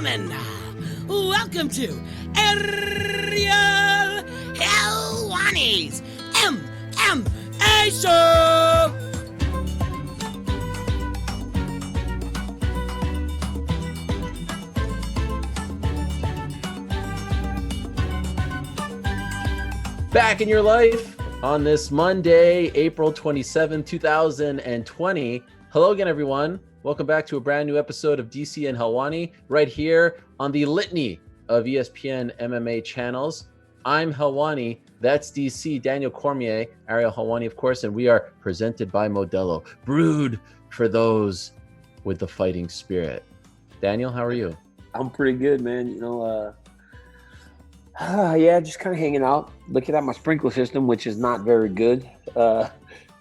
gentlemen, welcome to Ariel Helwani's MMA Show! Back in your life on this Monday, April 27, 2020. Hello again, everyone. Welcome back to a brand new episode of DC and Helwani right here on the litany of ESPN MMA channels. I'm Helwani. That's DC, Daniel Cormier, Ariel Helwani, of course, and we are presented by Modelo, brewed for those with the fighting spirit. Daniel, how are you? I'm pretty good, man. Yeah, just kind of hanging out, looking at my sprinkler system, which is not very good.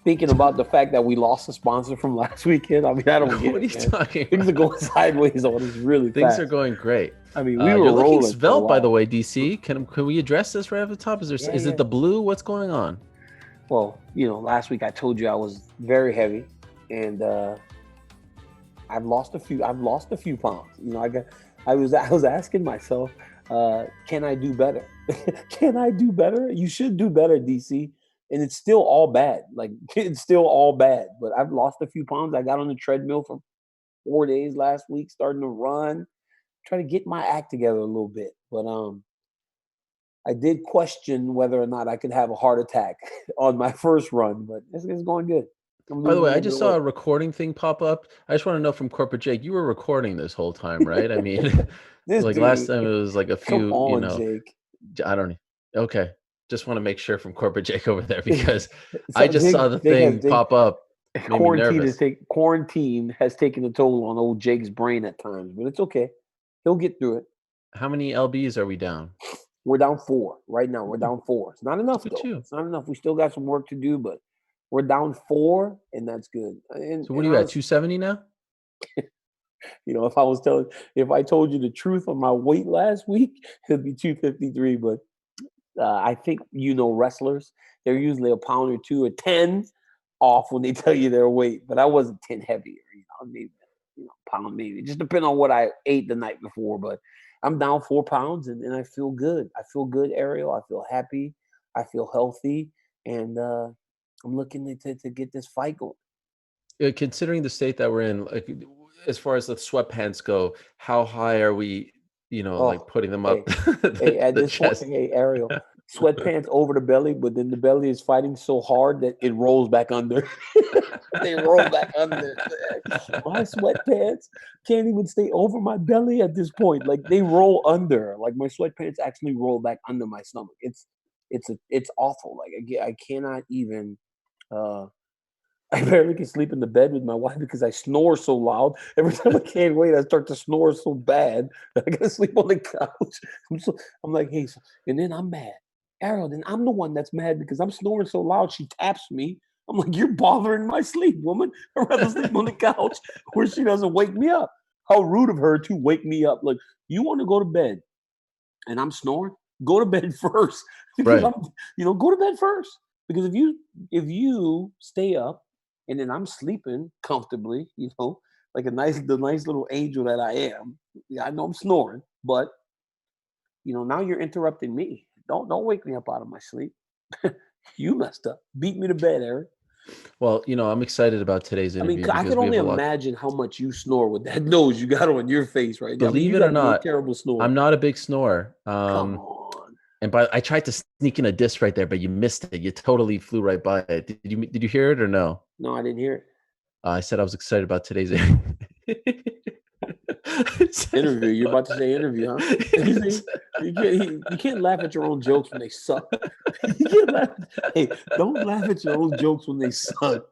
Thinking about the fact that we lost a sponsor from last weekend. I mean, I don't get it. What are you talking about? Things are going sideways on us really Things fast. are going great. I mean, we were you're looking rolling svelte, by the way, DC. Can we address this right off the top? Is it the blue? What's going on? Well, last week I told you I was very heavy, and I've lost a few pounds. I was asking myself, can I do better? Can I do better? You should do better, DC. And it's still all bad. Like, it's still all bad. But I've lost a few pounds. I got on the treadmill for 4 days last week, starting to run, trying to get my act together a little bit. But I did question whether or not I could have a heart attack on my first run. But it's going good. By the way, I just saw a recording thing pop up. I just want to know from Corporate Jake, you were recording this whole time, right? I mean, last time it was like a few, Jake. I don't know. Okay. Just want to make sure from Corporate Jake over there because I just saw the thing pop up. Quarantine has taken a toll on old Jake's brain at times, but it's okay. He'll get through it. How many LBs are we down? We're down 4 right now. We're down 4. It's not enough, though. It's not enough. We still got some work to do, but we're down 4, and that's good. So what are you at, 270 now? If I told you the truth on my weight last week, it'd be 253, but I think wrestlers, they're usually a pound or 2 or 10 off when they tell you their weight. But I wasn't 10 heavier, maybe pound maybe. Just depending on what I ate the night before. But I'm down 4 pounds and I feel good. I feel good, Ariel. I feel happy. I feel healthy. And I'm looking to get this fight going. Considering the state that we're in, like, as far as the sweatpants go, how high are we? Putting them up. At this chest. Point, Ariel, sweatpants over the belly, but then the belly is fighting so hard that it rolls back under. They roll back under. My sweatpants can't even stay over my belly at this point. Like, they roll under. Like, my sweatpants actually roll back under my stomach. It's awful. Like, I cannot even. I barely can sleep in the bed with my wife because I snore so loud. Every time I can't wait, I start to snore so bad that I gotta sleep on the couch. I'm like, hey, and then I'm mad. Ariel, then I'm the one that's mad because I'm snoring so loud. She taps me. I'm like, you're bothering my sleep, woman. I'd rather sleep on the couch where she doesn't wake me up. How rude of her to wake me up. Like, you want to go to bed and I'm snoring? Go to bed first. Because right. Go to bed first. Because if you stay up, and then I'm sleeping comfortably, like the nice little angel that I am. Yeah, I know I'm snoring, but now you're interrupting me. Don't wake me up out of my sleep. You messed up. Beat me to bed, Eric. Well, I'm excited about today's interview. I can only imagine how much you snore with that nose you got on your face right now. Believe it or not, terrible snore. I'm not a big snorer. Come on. And I tried to sneak in a diss right there, but you missed it. You totally flew right by it. Did you hear it or no? No, I didn't hear it. I said I was excited about today's interview. You're about to say interview, huh? You can't laugh at your own jokes when they suck. You can't laugh. Hey, don't laugh at your own jokes when they suck.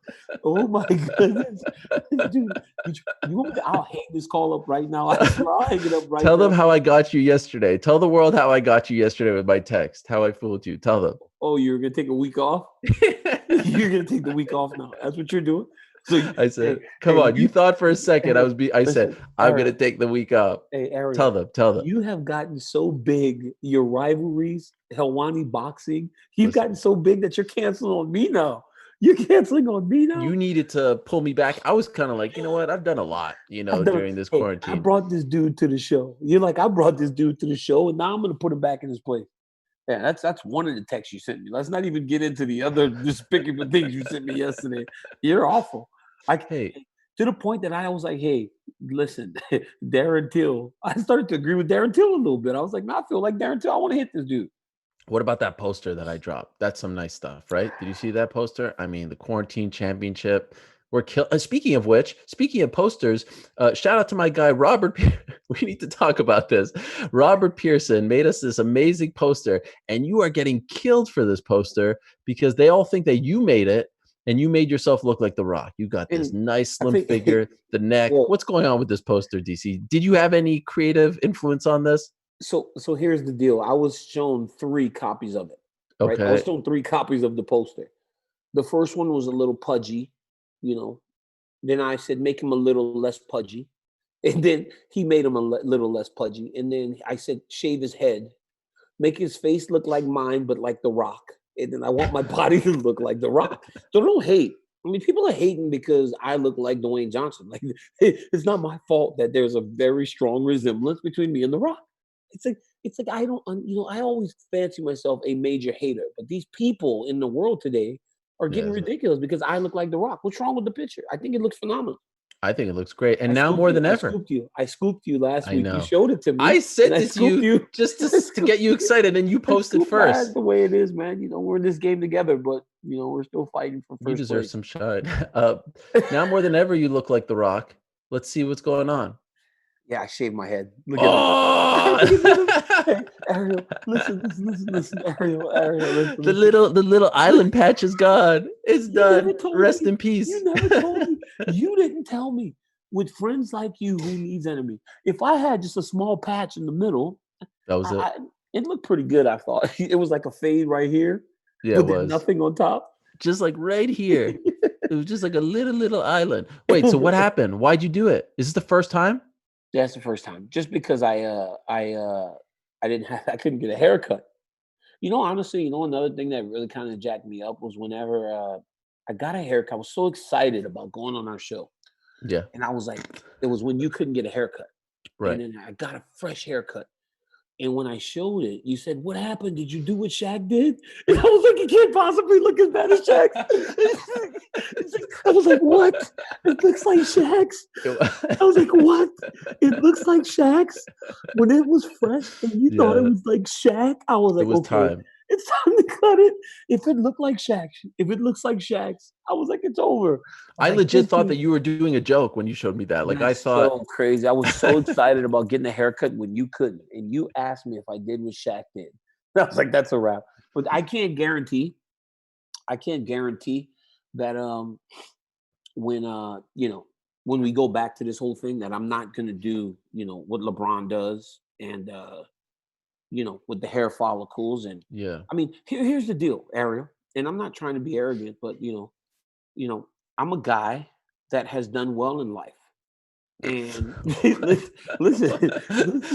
Oh my goodness, dude! You want me I'll hang this call up right now. I'll hang it up right now. Tell them how I got you yesterday. Tell the world how I got you yesterday with my text. How I fooled you. Tell them. Oh, you're gonna take a week off? You're gonna take the week off now. That's what you're doing. So I said, "Come on." You thought for a second I said, "I'm gonna take the week off." Hey, Ariel, tell them. You have gotten so big. Your rivalries, Helwani boxing. You've gotten so big that you're canceling on me now. You're canceling on me now? You needed to pull me back. I was kind of like, you know what? I've done a lot, during this quarantine. I brought this dude to the show. You're like, I brought this dude to the show, and now I'm going to put him back in his place. Yeah, that's one of the texts you sent me. Let's not even get into the other despicable things you sent me yesterday. You're awful. To the point that I was like, hey, listen, Darren Till. I started to agree with Darren Till a little bit. I was like, I feel like Darren Till. I want to hit this dude. What about that poster that I dropped? That's some nice stuff, right? Did you see that poster? I mean, the quarantine championship. Speaking of posters, shout out to my guy, Robert. We need to talk about this. Robert Pearson made us this amazing poster, and you are getting killed for this poster because they all think that you made it, and you made yourself look like The Rock. You got this nice slim figure, the neck. Well, what's going on with this poster, DC? Did you have any creative influence on this? So here's the deal. I was shown 3 copies of it. Right? Okay. I was shown 3 copies of the poster. The first one was a little pudgy, Then I said, make him a little less pudgy. And then he made him a little less pudgy. And then I said, shave his head. Make his face look like mine, but like The Rock. And then I want my body to look like The Rock. So don't hate. I mean, people are hating because I look like Dwayne Johnson. Like, it's not my fault that there's a very strong resemblance between me and The Rock. It's like I don't, I always fancy myself a major hater, but these people in the world today are getting ridiculous because I look like The Rock. What's wrong with the picture? I think it looks phenomenal. I think it looks great. And now more than ever. I scooped you last week. Know. You showed it to me. I sent it to you just to get you excited, and you posted first. That's the way it is, man. We're in this game together, but, we're still fighting for first You deserve place. some shine. Now more than ever, you look like The Rock. Let's see what's going on. Yeah, I shaved my head. Look at it. Hey, Ariel, listen, Ariel, listen. The little island patch is gone. It's done. Rest in peace. You never told me. You didn't tell me. With friends like you, who needs enemies? If I had just a small patch in the middle, that was it. It looked pretty good. I thought it was like a fade right here. Yeah, it was nothing on top. Just like right here. It was just like a little island. Wait, so what happened? Why'd you do it? Is this the first time? Yeah, it's the first time. Just because I couldn't get a haircut. Honestly, another thing that really kind of jacked me up was whenever I got a haircut. I was so excited about going on our show. Yeah. And I was like, it was when you couldn't get a haircut. Right. And then I got a fresh haircut. And when I showed it, you said, what happened? Did you do what Shaq did? And I was like, it can't possibly look as bad as Shaq's. I was like, what? It looks like Shaq's. I was like, what? It looks like Shaq's. When it was fresh and you thought it was like Shaq, I was like, it was okay, time. It's time to cut it. If it looked like Shaq's, if it looks like Shaq's, I was like, it's over. I legit thought that you were doing a joke when you showed me that. Like, I thought so crazy. I was so excited about getting a haircut when you couldn't, and you asked me if I did what Shaq did. I was like, that's a wrap. But I can't guarantee that when we go back to this whole thing, that I'm not gonna do what LeBron does and with the hair follicles. And I mean, here's the deal, Ariel, and I'm not trying to be arrogant, but I'm a guy that has done well in life. And listen,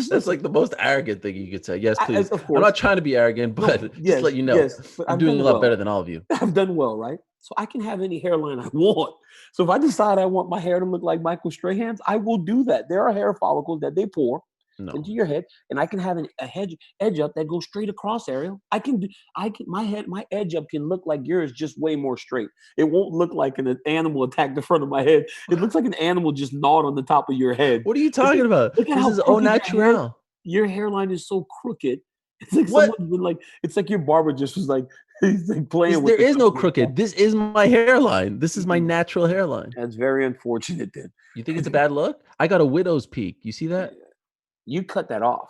that's like the most arrogant thing you could say. Yes, please. Of course. I'm not trying to be arrogant, but just to let you know, I'm doing a lot better than all of you. I've done well, right? So I can have any hairline I want. So if I decide I want my hair to look like Michael Strahan's, I will do that. There are hair follicles that they pour into your head, and I can have a edge up that goes straight across, Ariel. My edge up can look like yours, just way more straight. It won't look like an animal attacked the front of my head. It looks like an animal just gnawed on the top of your head. What are you talking about? Look at this is au naturel. Your hairline is so crooked. It's like someone's been it's like your barber just was like, he's like playing with. There is no crooked. This is my hairline. This is my natural hairline. That's very unfortunate then. You think it's a bad look? I got a widow's peak. You see that? You cut that off.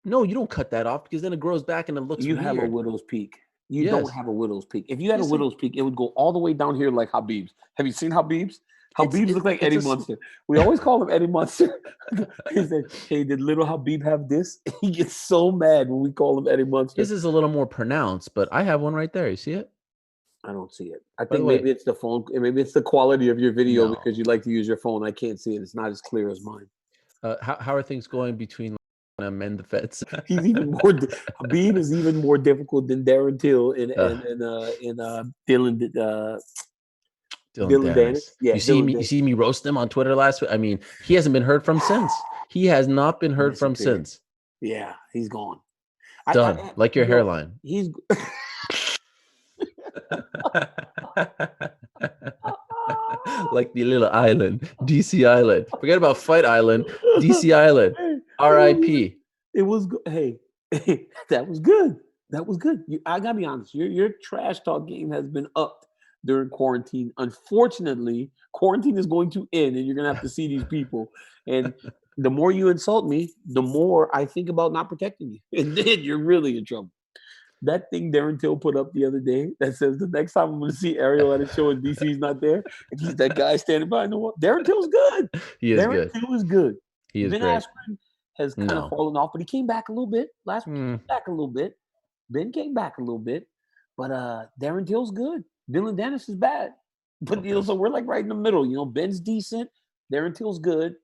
No, you don't cut that off because then it grows back and it looks weird. You have a widow's peak. You don't have a widow's peak. If you had a widow's peak, it would go all the way down here like Khabib's. Have you seen Khabib's? Khabib look like Eddie Munster. We always call him Eddie Munster. He said, hey, did little Khabib have this? He gets so mad when we call him Eddie Munster. This is a little more pronounced, but I have one right there. You see it? I don't see it. I think maybe it's the phone. Maybe it's the quality of your video because you like to use your phone. I can't see it. It's not as clear as mine. How are things going between to amend the fence. He's even more. Khabib is even more difficult than Darren Till and Dylan. Dylan Dennis. Yeah, you see me roast him on Twitter last week. I mean, he hasn't been heard from since. He has not been heard from since. Yeah, he's gone. Done. Like your hairline. He's like the little island, DC Island. Forget about Fight Island, DC Island. R.I.P. It was good. Hey, that was good. That was good. I gotta be honest. Your trash talk game has been upped during quarantine. Unfortunately, quarantine is going to end, and you're gonna have to see these people. And the more you insult me, the more I think about not protecting you, and then you're really in trouble. That thing Darren Till put up the other day that says the next time I'm going to see Ariel at a show and DC's not there, and he's that guy standing behind the wall. Darren Till's good. He is Darren good. Till is good. He is Ben great. Askren has kind of fallen off, but he came back a little bit. Last week, he came back a little bit. Ben came back a little bit, but Darren Till's good. Dylan Dennis is bad. But so we're like right in the middle. Ben's decent. Darren Till's good.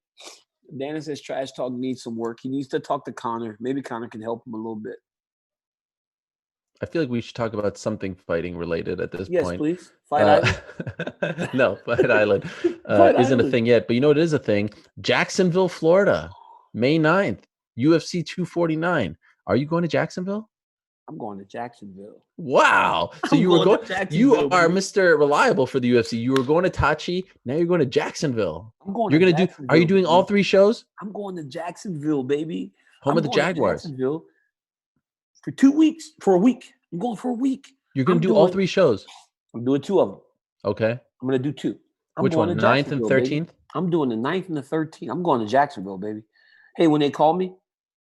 Dennis says trash talk needs some work. He needs to talk to Connor. Maybe Connor can help him a little bit. I feel like we should talk about something fighting related at this Yes, point. please. Fight Island? No, Fight Island isn't a thing yet. But you know what is a thing? Jacksonville, Florida, May 9th, UFC 249. Are you going to Jacksonville? I'm going to Jacksonville. Wow. So you are Mr. Reliable for the UFC. You were going to Tachi. Now you're going to Jacksonville. I'm going You're going to do. Are you doing all 3 shows? I'm going to Jacksonville, baby. Home of the Jaguars. For 2 weeks, for a week. I'm going for a week. You're going to do all 3 shows? I'm doing 2 of them. Okay. I'm going to do 2. Which one, 9th and 13th? Baby. I'm doing the 9th and the 13th. I'm going to Jacksonville, baby. Hey, when they call me,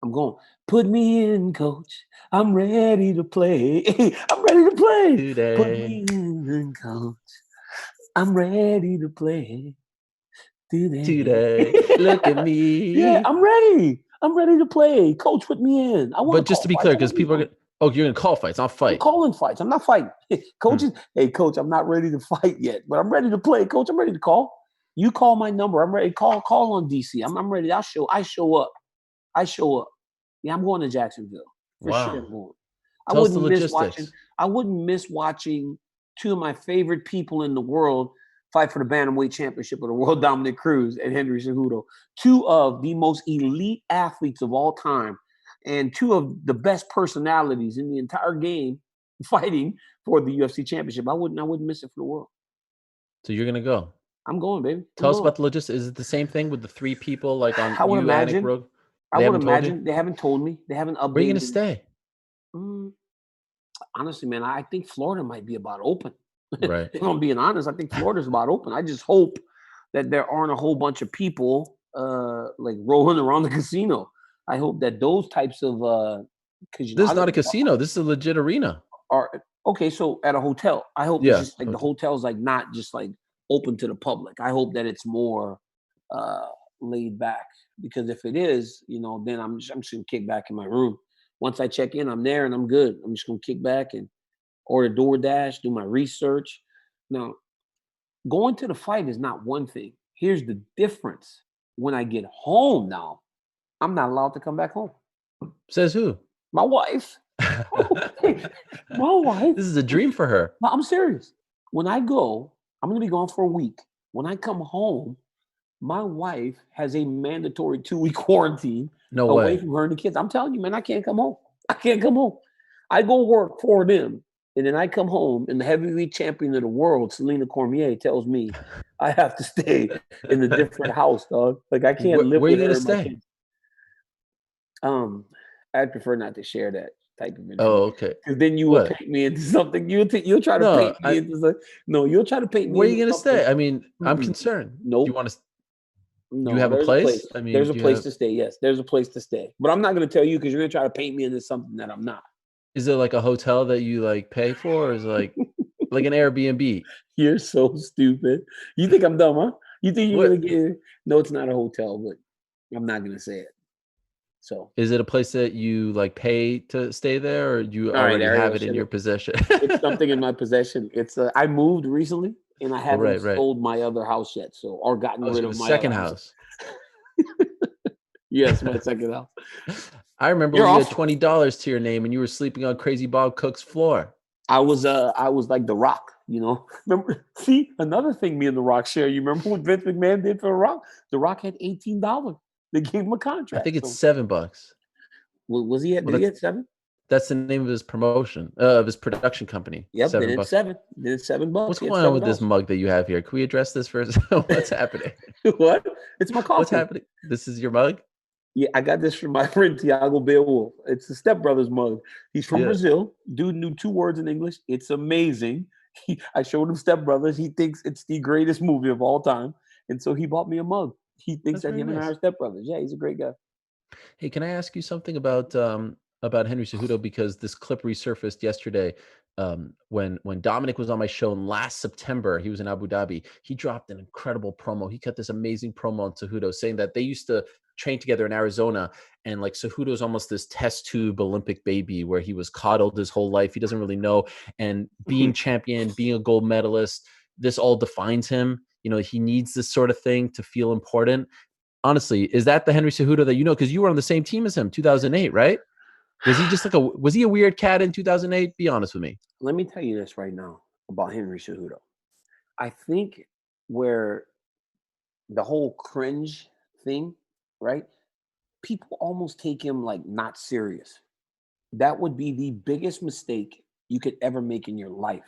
I'm going, put me in, coach. I'm ready to play. I'm ready to play. Today. Put me in, coach. I'm ready to play. Today. Look at me. Yeah, I'm ready. I'm ready to play. Coach, put me in. But just to be clear, because people are going to, you're going to call fights, not fight. I'm calling fights. I'm not fighting. Coaches, hey, coach, I'm not ready to fight yet, but I'm ready to play. Coach, I'm ready to call. You call my number. I'm ready. Call on DC. I'm ready. I show up. Yeah, I'm going to Jacksonville. For sure I'm going. I wouldn't miss watching 2 of my favorite people in the world fight for the bantamweight championship of the world, Dominick Cruz and Henry Cejudo. 2 of the most elite athletes of all time and 2 of the best personalities in the entire game fighting for the UFC championship. I wouldn't miss it for the world. So you're going to go? I'm going, baby. Tell us about the logistics. Is it the same thing with the 3 people like on I would imagine. They haven't told me. They haven't updated. Where are you going to stay? Honestly, man, I think Florida might be about open. Right. If I'm being honest, I think Florida's about open. I just hope that there aren't a whole bunch of people like rolling around the casino. I hope that those types of this is not a casino. This is a legit arena. Okay, so at a hotel. I hope it's just like the hotel's like not just like open to the public. I hope that it's more laid back, because if it is, then I'm just gonna kick back in my room. Once I check in, I'm there and I'm good. I'm just gonna kick back and order DoorDash, do my research. Now, going to the fight is not one thing. Here's the difference. When I get home now, I'm not allowed to come back home. Says who? My wife. My wife. This is a dream for her. No, I'm serious. When I go, I'm going to be gone for a week. When I come home, my wife has a mandatory 2-week quarantine away from her and the kids. I'm telling you, man, I can't come home. I go work for them, and then I come home, and the heavyweight champion of the world, Selena Cormier, tells me I have to stay in a different house, dog. Like I can't live. Where are you going to stay? I prefer not to share that type of information. Oh, okay. Because then you will paint me into something. You'll try to paint me into something. No, you'll try to paint me. Where are you going to stay? I mean, I'm concerned. Nope. You want to? No, you have a place? I mean, there's a place to stay. Yes, there's a place to stay. But I'm not going to tell you because you're going to try to paint me into something that I'm not. Is it like a hotel that you like pay for, or is it like like an Airbnb? You're so stupid. You think I'm dumb, huh? You think you're going to get? No, it's not a hotel, but I'm not going to say it. So, is it a place that you like pay to stay there, or you already have it in your possession? It's something in my possession. It's I moved recently, and I haven't sold my other house yet, or gotten rid of my second house. Yes, my second house. I remember You're when you had awful. $20 to your name and you were sleeping on Crazy Bob Cook's floor. I was like The Rock, you know. Remember? See, another thing me and The Rock share. You remember what Vince McMahon did for The Rock? The Rock had $18. They gave him a I contract. think it's So $7. was he at? Well, Did he get 7? that's the name of his promotion, of his production company. Yep, they did $7. 7. They did $7. What's He had going on with this $7. mug that you have here? Can we address this first? What's happening? What? It's my coffee. What's happening? This is your mug? Yeah, I got this from my friend Tiago Beowulf. It's the Step Brothers mug. He's from Brazil. Dude knew 2 words in English. It's amazing. I showed him Step Brothers. He thinks it's the greatest movie of all time. And so he bought me a mug. He thinks That's that him very and I nice. are Step Brothers. Yeah, he's a great guy. Hey, can I ask you something about Henry Cejudo, because this clip resurfaced yesterday when Dominic was on my show last September. He was in Abu Dhabi. He dropped an incredible promo. He cut this amazing promo on Cejudo, saying that they used to train together in Arizona, and like Cejudo's almost this test tube Olympic baby where he was coddled his whole life. He doesn't really know, and being champion, being a gold medalist, this all defines him. You know, he needs this sort of thing to feel important. Honestly, is that the Henry Cejudo that you know? Because you were on the same team as him, 2008, right? Was he just was he a weird cat in 2008? Be honest with me. Let me tell you this right now about Henry Cejudo. I think where the whole cringe thing, right? People almost take him like not serious. That would be the biggest mistake you could ever make in your life.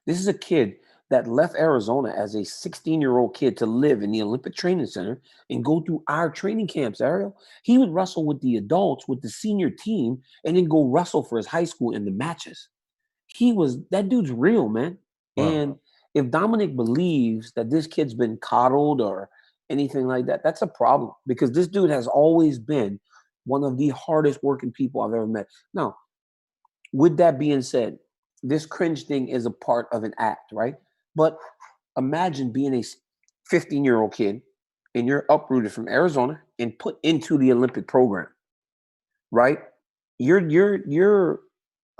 This is a kid that left Arizona as a 16-year-old kid to live in the Olympic Training Center and go through our training camps, Ariel. He would wrestle with the adults, with the senior team, and then go wrestle for his high school in the matches. That dude's real, man. Wow. And if Dominic believes that this kid's been coddled or anything like that, that's a problem, because this dude has always been one of the hardest working people I've ever met. Now, with that being said, this cringe thing is a part of an act, right? But imagine being a 15-year-old kid and you're uprooted from Arizona and put into the Olympic program, right? Your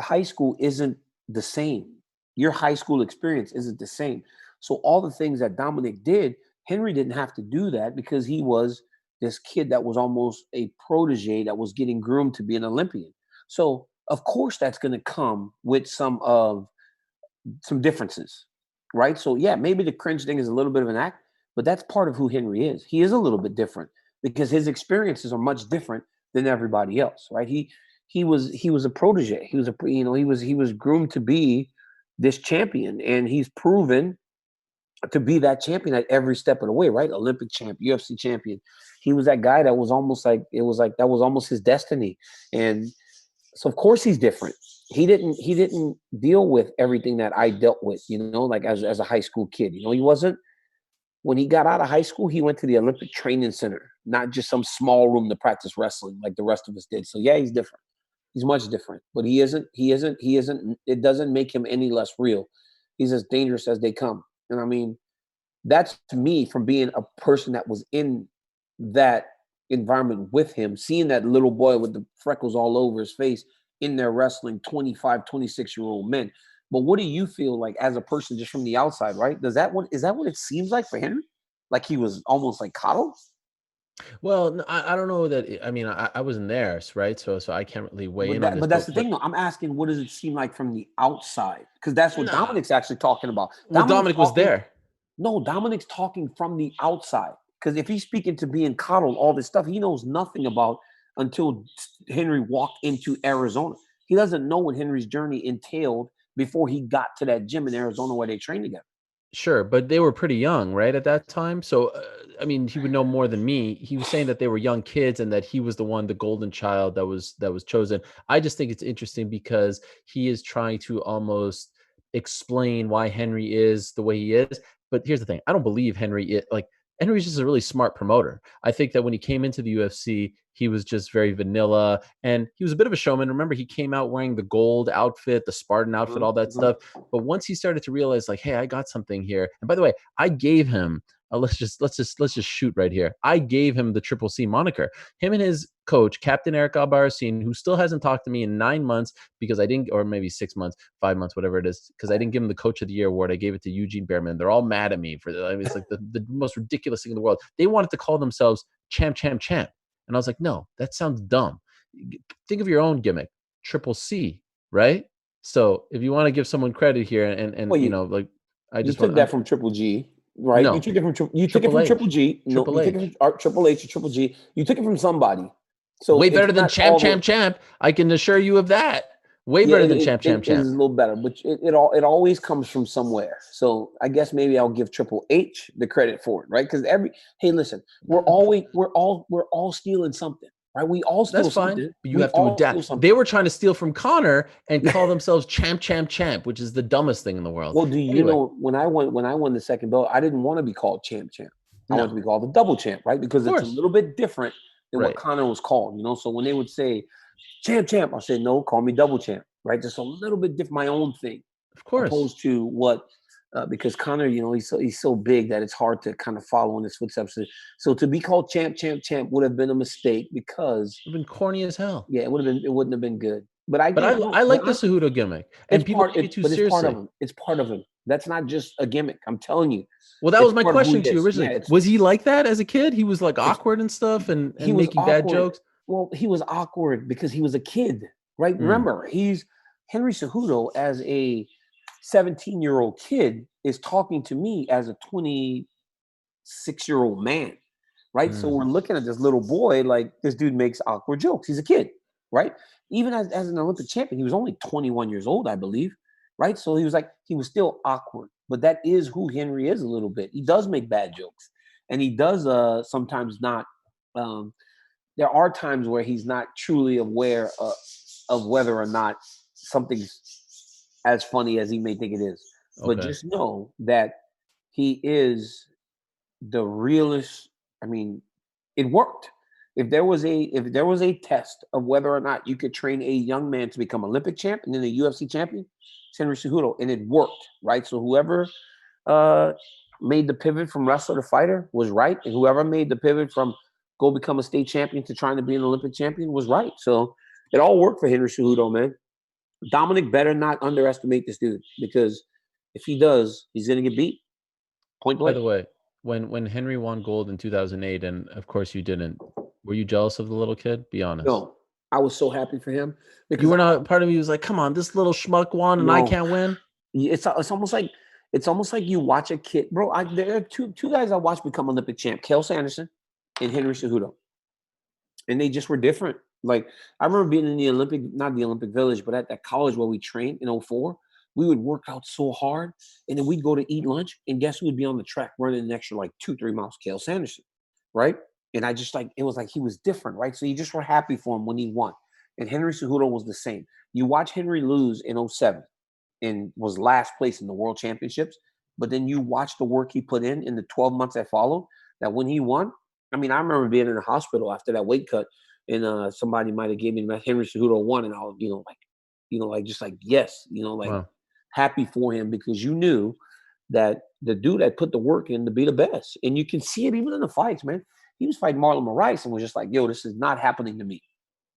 high school isn't the same. Your high school experience isn't the same. So all the things that Dominic did, Henry didn't have to do that because he was this kid that was almost a protege that was getting groomed to be an Olympian. So of course that's going to come with some differences, right? So yeah, maybe the cringe thing is a little bit of an act, but that's part of who Henry is. He is a little bit different because his experiences are much different than everybody else, right? He was a protege. He was groomed to be this champion, and he's proven to be that champion at every step of the way, right? Olympic champ, UFC champion. He was that guy that was almost like that was almost his destiny. And so of course he's different. He didn't deal with everything that I dealt with, like as a high school kid. He wasn't. When he got out of high school, he went to the Olympic Training Center, not just some small room to practice wrestling like the rest of us did. So yeah, he's different. He's much different, but he isn't. It doesn't make him any less real. He's as dangerous as they come. And I mean, that's to me, from being a person that was in that environment with him, seeing that little boy with the freckles all over his face in there wrestling 25, 26-year-old men. But what do you feel like as a person just from the outside, right? Is that what it seems like for Henry? Like he was almost like coddled? Well, I don't know that. I mean, I wasn't there, right? So I can't really weigh in on this. But that's the thing, though. I'm asking, what does it seem like from the outside? Because that's what Dominic's actually talking about. Well, Dominic was there. No, Dominic's talking from the outside. Because if he's speaking to being coddled, all this stuff, he knows nothing about until Henry walked into Arizona. He doesn't know what Henry's journey entailed before he got to that gym in Arizona where they trained together. Sure, but they were pretty young, right, at that time. So, I mean, he would know more than me. He was saying that they were young kids and that he was the golden child that was chosen. I just think it's interesting because he is trying to almost explain why Henry is the way he is. But here's the thing: I don't believe Henry's just a really smart promoter. I think that when he came into the UFC, he was just very vanilla, and he was a bit of a showman. Remember, he came out wearing the gold outfit, the Spartan outfit, all that stuff. But once he started to realize, like, hey, I got something here. And by the way, I gave him let's just shoot right here. I gave him the Triple C moniker. Him and his coach, Captain Eric Albarracin, who still hasn't talked to me in 9 months because I didn't, or maybe 6 months, 5 months, whatever it is, because I didn't give him the Coach of the Year award. I gave it to Eugene Behrman. They're all mad at me for that. I mean, it's like the most ridiculous thing in the world. They wanted to call themselves champ. And I was like, no, that sounds dumb. Think of your own gimmick, Triple C, right? So if you want to give someone credit here, and Well, you know, like I you just took want that from Triple G, right? no You took it from Triple H. Triple G. No, Triple you took it H. from Triple H or Triple G. You took it from somebody. So Way it's better than not champ, all the- champ, champ. I can assure you of that. Way Yeah, better than champ, champ, it champ. is a little better, but it always comes from somewhere. So I guess maybe I'll give Triple H the credit for it, right? Because hey, listen, we're all stealing something, right? We all steal That's fine, something. but you We have to all steal adapt. something. They were trying to steal from Connor and call themselves champ, champ, champ, which is the dumbest thing in the world. Well, do you know when I won the second belt, I didn't want to be called champ, champ. I wanted to be called the double champ, right? Because it's a little bit different than what Connor was called, you know. So when they would say champ, champ, I said no, call me double champ, right? Just a little bit different, my own thing, of course, opposed to what because Connor, you know, he's so big that it's hard to kind of follow in his footsteps. So to be called champ, champ, champ would have been a mistake because it would have been corny as hell. Yeah, it wouldn't have been good. But I like the Cejudo gimmick, and people take it too seriously. It's part of him. It's part of him. That's not just a gimmick. I'm telling you. Well, that was my question to you originally. Yeah, was he like that as a kid? He was like awkward and stuff, and he was making bad jokes. Well, he was awkward because he was a kid, right? Remember, he's Henry Cejudo as a 17-year-old kid is talking to me as a 26-year-old man, right? So we're looking at this little boy like this dude makes awkward jokes. He's a kid, right? Even as an Olympic champion, he was only 21 years old, I believe, right? So he was still awkward, but that is who Henry is a little bit. He does make bad jokes, and he does sometimes not. There are times where he's not truly aware of whether or not something's as funny as he may think it is. But just know that he is the realest. I mean, it worked. If there was a test of whether or not you could train a young man to become Olympic champ and then a UFC champion, it's Henry Cejudo, and it worked, right? So whoever made the pivot from wrestler to fighter was right, and whoever made the pivot from go become a state champion to trying to be an Olympic champion was right. So it all worked for Henry Cejudo, man. Dominic better not underestimate this dude, because if he does, he's gonna get beat. Point blank. By the way, when Henry won gold in 2008, and of course you didn't, were you jealous of the little kid? Be honest. No, I was so happy for him. You were not. Part of me was like, "Come on, this little schmuck won, and I can't win." It's almost like you watch a kid, bro. There are two guys I watched become Olympic champ: Cael Sanderson and Henry Cejudo, and they just were different. Like I remember being in not the Olympic Village, but at that college where we trained in 2004. We would work out so hard, and then we'd go to eat lunch, and guess who would be on the track running an extra like 2-3 miles? Cael Sanderson, right? And I just it was like he was different, right? So you just were happy for him when he won. And Henry Cejudo was the same. You watch Henry lose in 2007 and was last place in the World Championships, but then you watch the work he put in the 12 months that followed, that when he won, I mean, I remember being in the hospital after that weight cut, and somebody might have gave me that Henry Cejudo won, and I was, yes, wow. Happy for him, because you knew that the dude had put the work in to be the best. And you can see it even in the fights, man. He was fighting Marlon Moraes and was just like, yo, this is not happening to me.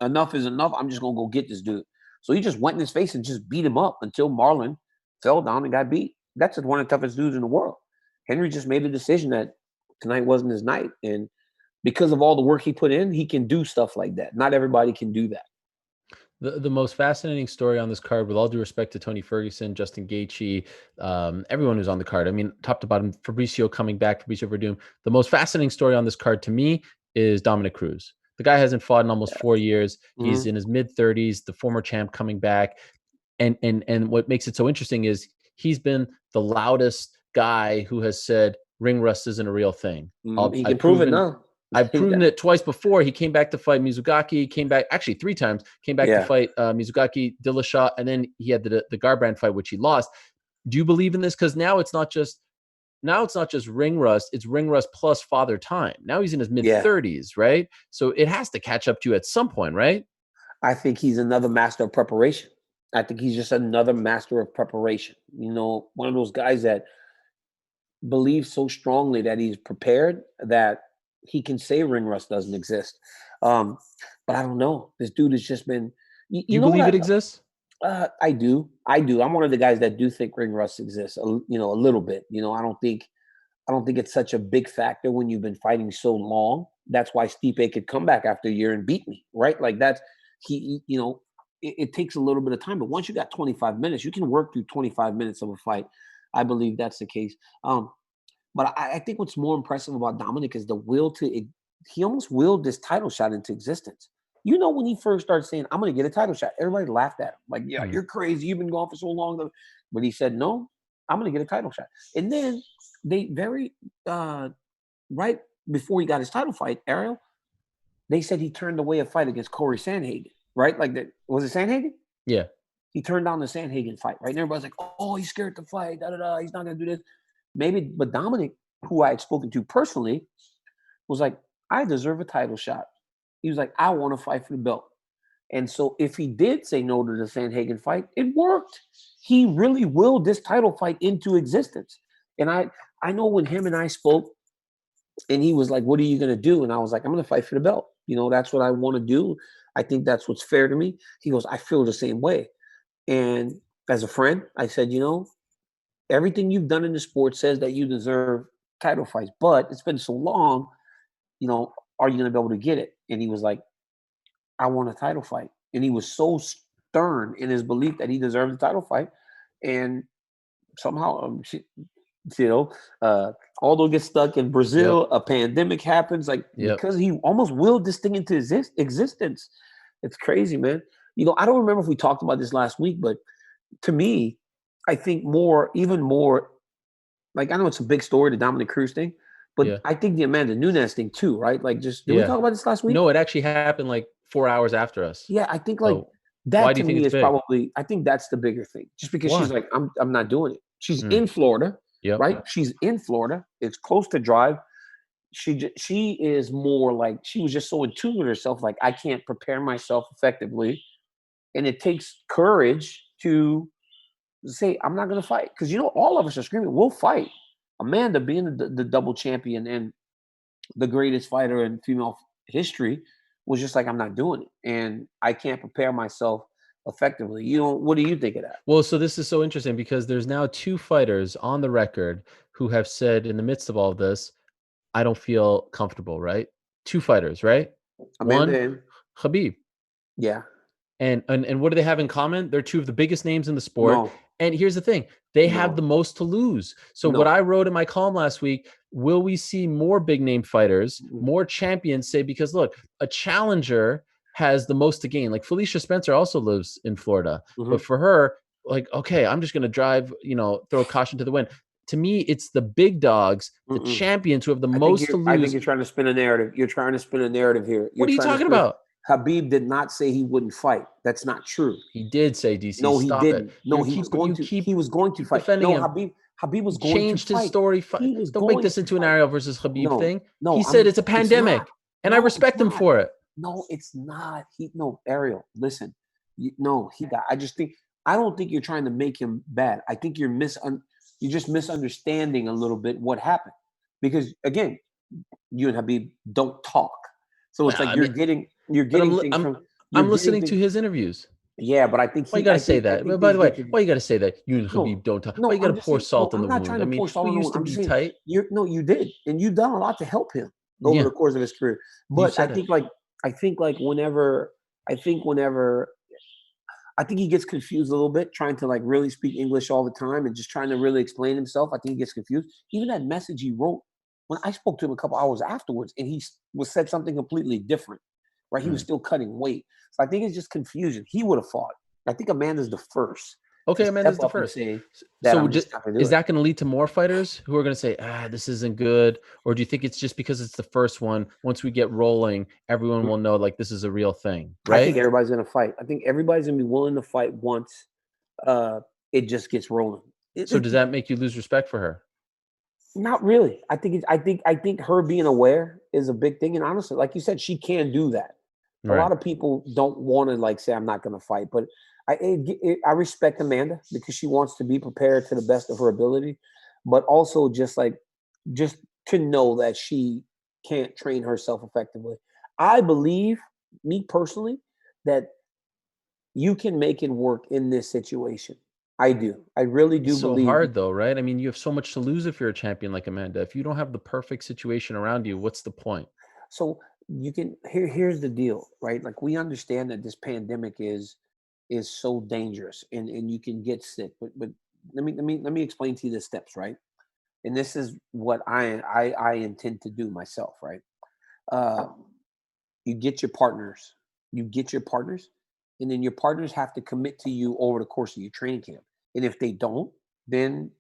Enough is enough. I'm just going to go get this dude. So he just went in his face and just beat him up until Marlon fell down and got beat. That's one of the toughest dudes in the world. Henry just made a decision that tonight wasn't his night. And because of all the work he put in, he can do stuff like that. Not everybody can do that. The most fascinating story on this card, with all due respect to Tony Ferguson, Justin Gaethje, everyone who's on the card, I mean, top to bottom, Fabricio coming back, Fabricio Verdum. The most fascinating story on this card to me is Dominick Cruz. The guy hasn't fought in almost 4 years. He's in his mid-30s, the former champ coming back. And what makes it so interesting is he's been the loudest guy who has said ring rust isn't a real thing. He can prove it now. I've proven it twice before. He came back to fight Mizugaki, came back actually 3 times, came back to fight Mizugaki, Dillashaw, and then he had the Garbrandt fight, which he lost. Do you believe in this? Because now it's not just ring rust, it's ring rust plus father time. Now he's in his mid-30s, right? So it has to catch up to you at some point, right? I think he's another master of preparation. I think he's just another master of preparation. You know, one of those guys that believes so strongly that he's prepared that he can say ring rust doesn't exist. But I don't know. This dude has just been. You know believe it exists? I do. I'm one of the guys that do think ring rust exists. A little bit. I don't think it's such a big factor when you've been fighting so long. That's why Stipe could come back after a year and beat me, right? Like that's it takes a little bit of time, but once you got 25 minutes, you can work through 25 minutes of a fight. I believe that's the case. But I think what's more impressive about Dominick is the will to. He almost willed this title shot into existence. When he first started saying, "I'm going to get a title shot," everybody laughed at him. Like, "Yeah, you're crazy. You've been gone for so long." But he said, "No, I'm going to get a title shot." And then they right before he got his title fight, Ariel, they said he turned away a fight against Corey Sandhagen, right? Like that, was it Sandhagen? Yeah. He turned down the Sandhagen fight, right? And everybody's like, "Oh, he's scared to fight. Da da da. He's not going to do this." Maybe, but Dominick, who I had spoken to personally, was like, "I deserve a title shot." He was like, "I want to fight for the belt." And so if he did say no to the Sandhagen fight, it worked. He really willed this title fight into existence. And I know when him and I spoke, and he was like, "What are you going to do?" And I was like, "I'm going to fight for the belt. That's what I want to do. I think that's what's fair to me." He goes, "I feel the same way." And as a friend, I said, everything you've done in the sport says that you deserve title fights, but it's been so long, are you going to be able to get it? And he was like, "I want a title fight." And he was so stern in his belief that he deserved a title fight. And somehow, although gets stuck in Brazil, a pandemic happens, because he almost willed this thing into existence. It's crazy, man. I don't remember if we talked about this last week, but to me, I think even more, I know it's a big story, the Dominick Cruz thing, but I think the Amanda Nunes thing too, right? Did we talk about this last week? No, it actually happened 4 hours after us. Yeah, I think that to me is probably, I think that's the bigger thing. Just because she's like, I'm not doing it. She's in Florida, right? She's in Florida. It's close to drive. She is more she was just so in tune with herself. Like, I can't prepare myself effectively. And it takes courage to say, I'm not going to fight. Because, all of us are screaming, we'll fight. Amanda, being the double champion and the greatest fighter in female history, was just like, I'm not doing it. And I can't prepare myself effectively. What do you think of that? Well, so this is so interesting because there's now 2 fighters on the record who have said in the midst of all of this, I don't feel comfortable, right? 2 fighters, right? Amanda One, and Khabib. Yeah. And what do they have in common? They're 2 of the biggest names in the sport. No. And here's the thing. They have the most to lose. So what I wrote in my column last week, will we see more big name fighters, more champions say, because look, a challenger has the most to gain. Like Felicia Spencer also lives in Florida. But for her, okay, I'm just going to drive, throw caution to the wind. To me, it's the big dogs, the champions who have the most to lose. I think you're trying to spin a narrative. You're trying to spin a narrative here. What are you talking about? Khabib did not say he wouldn't fight. That's not true. He did say, DC, no, he stop didn't. it. No, he was going to. He was going to fight. No, Habib was going to fight. Changed his story. Don't make this into an Ariel versus Khabib thing. No, he said it's a pandemic, and I respect him for it. No, it's not. Ariel, listen. I just think, I don't think you're trying to make him bad. I think you're just misunderstanding a little bit what happened. Because again, you and Khabib don't talk. So it's you're getting things from. I'm listening to his interviews. Yeah, but I think why you gotta say that? By the way, why you gotta say that? You and Khabib don't talk. Why you gotta pour salt in the wound? I mean, we used to be tight. You did, and you've done a lot to help him over the course of his career. But I think he gets confused a little bit, trying to really speak English all the time and just trying to really explain himself. I think he gets confused. Even that message he wrote, when I spoke to him a couple hours afterwards, and he said something completely different, right? He was still cutting weight. So I think it's just confusion. He would have fought. I think Amanda's the first. Okay, Amanda's the first. So is that going to lead to more fighters who are going to say, this isn't good? Or do you think it's just because it's the first one? Once we get rolling, everyone will know this is a real thing, right? I think everybody's going to fight. I think everybody's going to be willing to fight once it just gets rolling. So does that make you lose respect for her? Not really. I think her being aware is a big thing. And honestly, like you said, she can do that. Right. A lot of people don't want to say, I'm not going to fight. But I respect Amanda because she wants to be prepared to the best of her ability. But also just to know that she can't train herself effectively. I believe, me personally, that you can make it work in this situation. I do. I really do believe. So hard though, right? I mean, you have so much to lose if you're a champion like Amanda. If you don't have the perfect situation around you, what's the point? So you can here's the deal, right? Like we understand that this pandemic is so dangerous and you can get sick. But let me explain to you the steps, right? And this is what I intend to do myself, right? Uh, you get your partners, and then your partners have to commit to you over the course of your training camp. And if they don't, then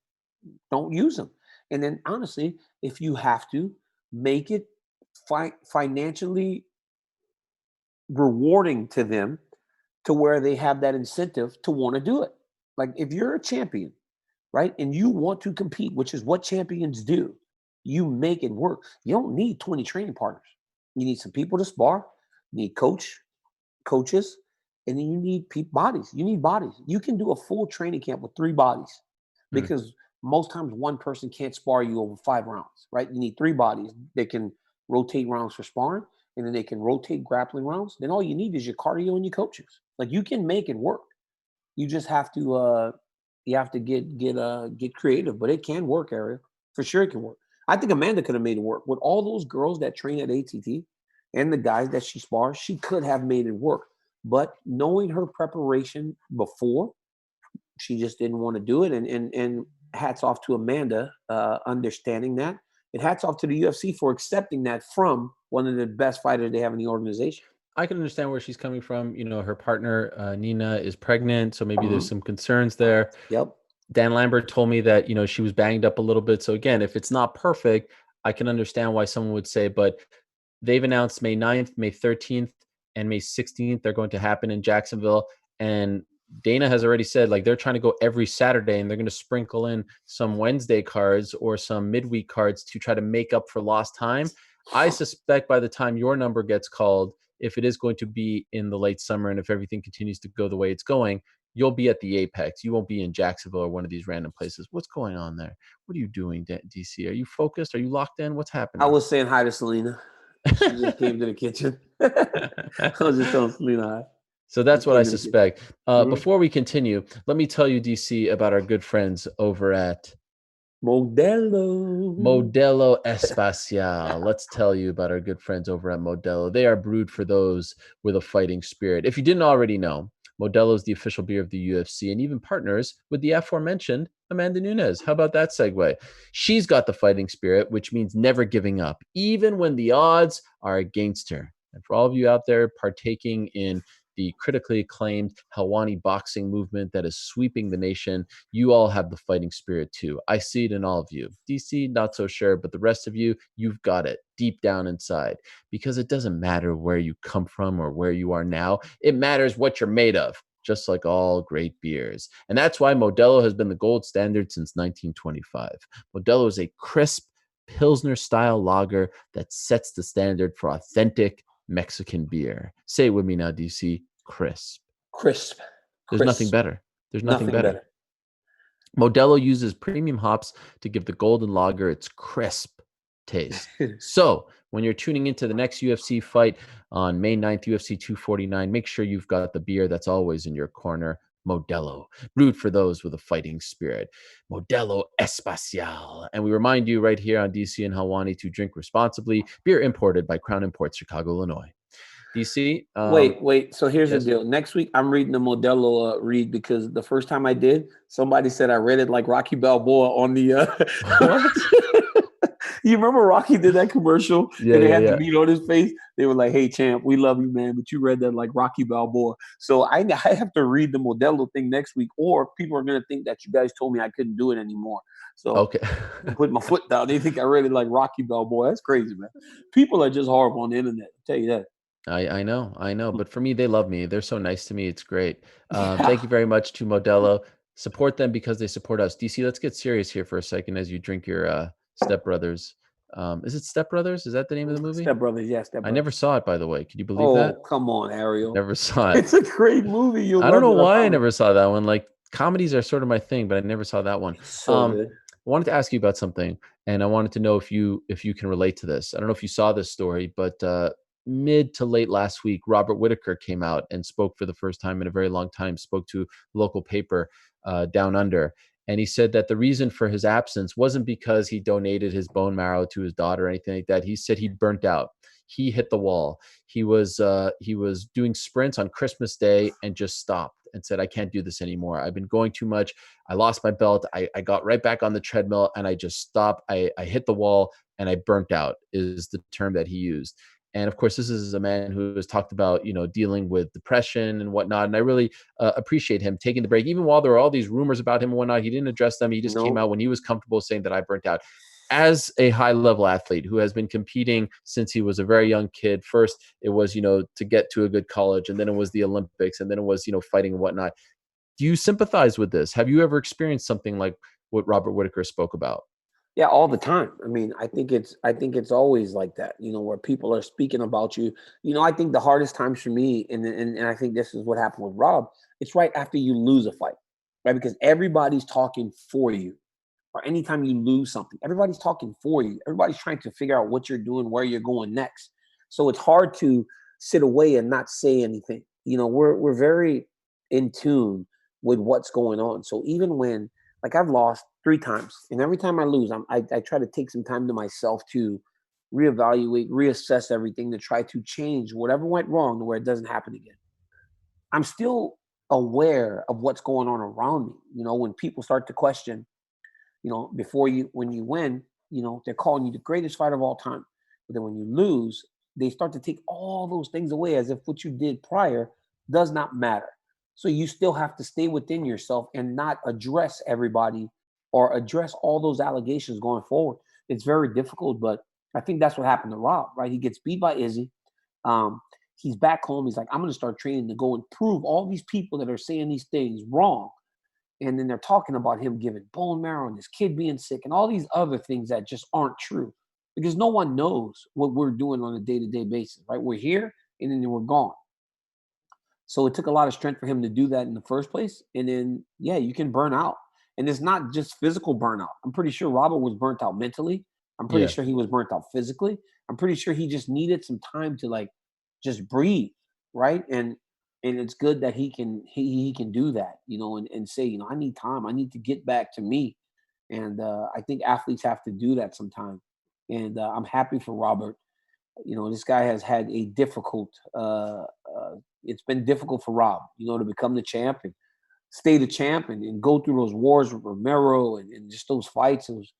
don't use them. And then honestly, if you have to, make it financially rewarding to them to where they have that incentive to want to do it. Like if you're a champion, right, and you want to compete, which is what champions do, you make it work. You don't need 20 training partners. You need some people to spar, you need coaches, and then you need bodies. You need bodies. You can do a full training camp with 3 bodies because most times one person can't spar you over 5 rounds, right? You need 3 bodies. They can rotate rounds for sparring, and then they can rotate grappling rounds. Then all you need is your cardio and your coaches. Like you can make it work. You just have to get creative, but it can work, Ariel. For sure it can work. I think Amanda could have made it work. With all those girls that train at ATT and the guys that she spars, she could have made it work. But knowing her preparation before, she just didn't want to do it. And hats off to Amanda understanding that. And hats off to the UFC for accepting that from one of the best fighters they have in the organization. I can understand where she's coming from. You know, her partner, Nina, is pregnant, so maybe there's some concerns there. Yep. Dan Lambert told me that, you know, she was banged up a little bit. So again, if it's not perfect, I can understand why someone would say, but they've announced May 9th, May 13th, and May 16th. They're going to happen in Jacksonville. And Dana has already said, like, they're trying to go every Saturday and they're going to sprinkle in some Wednesday cards or some midweek cards to try to make up for lost time. I suspect by the time your number gets called, if it is going to be in the late summer and if everything continues to go the way it's going, you'll be at the Apex. You won't be in Jacksonville or one of these random places. What's going on there? What are you doing, DC? Are you focused? Are you locked in? What's happening? I was saying hi to Selena. She just came to the kitchen. I was just telling Selena hi. So that's what I suspect. Before we continue, let me tell you, DC, about our good friends over at Modelo Espacial. Let's tell you about our good friends over at Modelo. They are brewed for those with a fighting spirit. If you didn't already know, Modelo is the official beer of the UFC and even partners with the aforementioned Amanda Nunes. How about that segue? She's got the fighting spirit, which means never giving up, even when the odds are against her. And for all of you out there partaking in the critically acclaimed Helwani boxing movement that is sweeping the nation, you all have the fighting spirit too. I see it in all of you. DC, not so sure, but the rest of you, you've got it deep down inside. Because it doesn't matter where you come from or where you are now. It matters what you're made of, just like all great beers. And that's why Modelo has been the gold standard since 1925. Modelo is a crisp Pilsner-style lager that sets the standard for authentic Mexican beer. Say it with me now, DC. Crisp. There's nothing better. There's nothing better. Modelo uses premium hops to give the golden lager its crisp taste. So when you're tuning into the next UFC fight on May 9th, UFC 249, make sure you've got the beer that's always in your corner. Modelo, brewed for those with a fighting spirit. Modelo Espacial. And we remind you right here on DC and Helwani to drink responsibly. Beer imported by Crown Imports, Chicago, Illinois. DC? Wait. So here's the deal. Next week, I'm reading the Modelo read because the first time I did, somebody said I read it like Rocky Balboa on the... What? You remember Rocky did that commercial and they had the meat on his face? They were like, hey, champ, we love you, man, but you read that like Rocky Balboa. So I have to read the Modelo thing next week or people are going to think that you guys told me I couldn't do it anymore. So okay. I put my foot down. They think I read it like Rocky Balboa. That's crazy, man. People are just horrible on the internet. I'll tell you that. I know. But for me, they love me. They're so nice to me. It's great. Thank you very much to Modelo. Support them because they support us. DC, let's get serious here for a second as you drink your Step Brothers. Is it Step Brothers? Is that the name of the movie? Step Brothers, yes. Step Brothers. I never saw it, by the way. Could you believe that? Oh, come on, Ariel. Never saw it. It's a great movie. I don't know why I never saw that one. Like, comedies are sort of my thing, but I never saw that one. So I wanted to ask you about something, and I wanted to know if you can relate to this. I don't know if you saw this story, but mid to late last week, Robert Whittaker came out and spoke for the first time in a very long time, spoke to a local paper down under. And he said that the reason for his absence wasn't because he donated his bone marrow to his daughter or anything like that. He said he burnt out. he hit the wall. He was doing sprints on Christmas Day and just stopped and said, I can't do this anymore. I've been going too much. I lost my belt. I got right back on the treadmill and I just stopped. I hit the wall and I burnt out is the term that he used. And of course, this is a man who has talked about, dealing with depression and whatnot. And I really appreciate him taking the break, even while there were all these rumors about him and whatnot. He didn't address them. He just came out when he was comfortable saying that I burnt out. As a high level athlete who has been competing since he was a very young kid, first it was, to get to a good college, and then it was the Olympics, and then it was, fighting and whatnot. Do you sympathize with this? Have you ever experienced something like what Robert Whittaker spoke about? Yeah, all the time. I mean, I think it's always like that, where people are speaking about you. I think the hardest times for me, and I think this is what happened with Rob, it's right after you lose a fight, right? Because everybody's talking for you. Or anytime you lose something, everybody's talking for you. Everybody's trying to figure out what you're doing, where you're going next. So it's hard to sit away and not say anything. We're very in tune with what's going on. So even when, like, I've lost 3 times, and every time I lose, I try to take some time to myself to reevaluate, reassess everything, to try to change whatever went wrong to where it doesn't happen again. I'm still aware of what's going on around me. When people start to question, when you win, they're calling you the greatest fighter of all time. But then when you lose, they start to take all those things away as if what you did prior does not matter. So you still have to stay within yourself and not address everybody or address all those allegations going forward. It's very difficult, but I think that's what happened to Rob, right? He gets beat by Izzy. He's back home. He's like, I'm going to start training to go and prove all these people that are saying these things wrong. And then they're talking about him giving bone marrow and his kid being sick and all these other things that just aren't true, because no one knows what we're doing on a day-to-day basis, right? We're here and then we're gone. So it took a lot of strength for him to do that in the first place. And then, yeah, you can burn out. And it's not just physical burnout. I'm pretty sure Robert was burnt out mentally. I'm pretty sure he was burnt out physically. I'm pretty sure he just needed some time to just breathe, right? And it's good that he can do that, and say, I need time. I need to get back to me. And I think athletes have to do that sometime. And I'm happy for Robert. This guy has had a difficult, it's been difficult for Rob, to become the champ and stay the champ and go through those wars with Romero and just those fights. It was,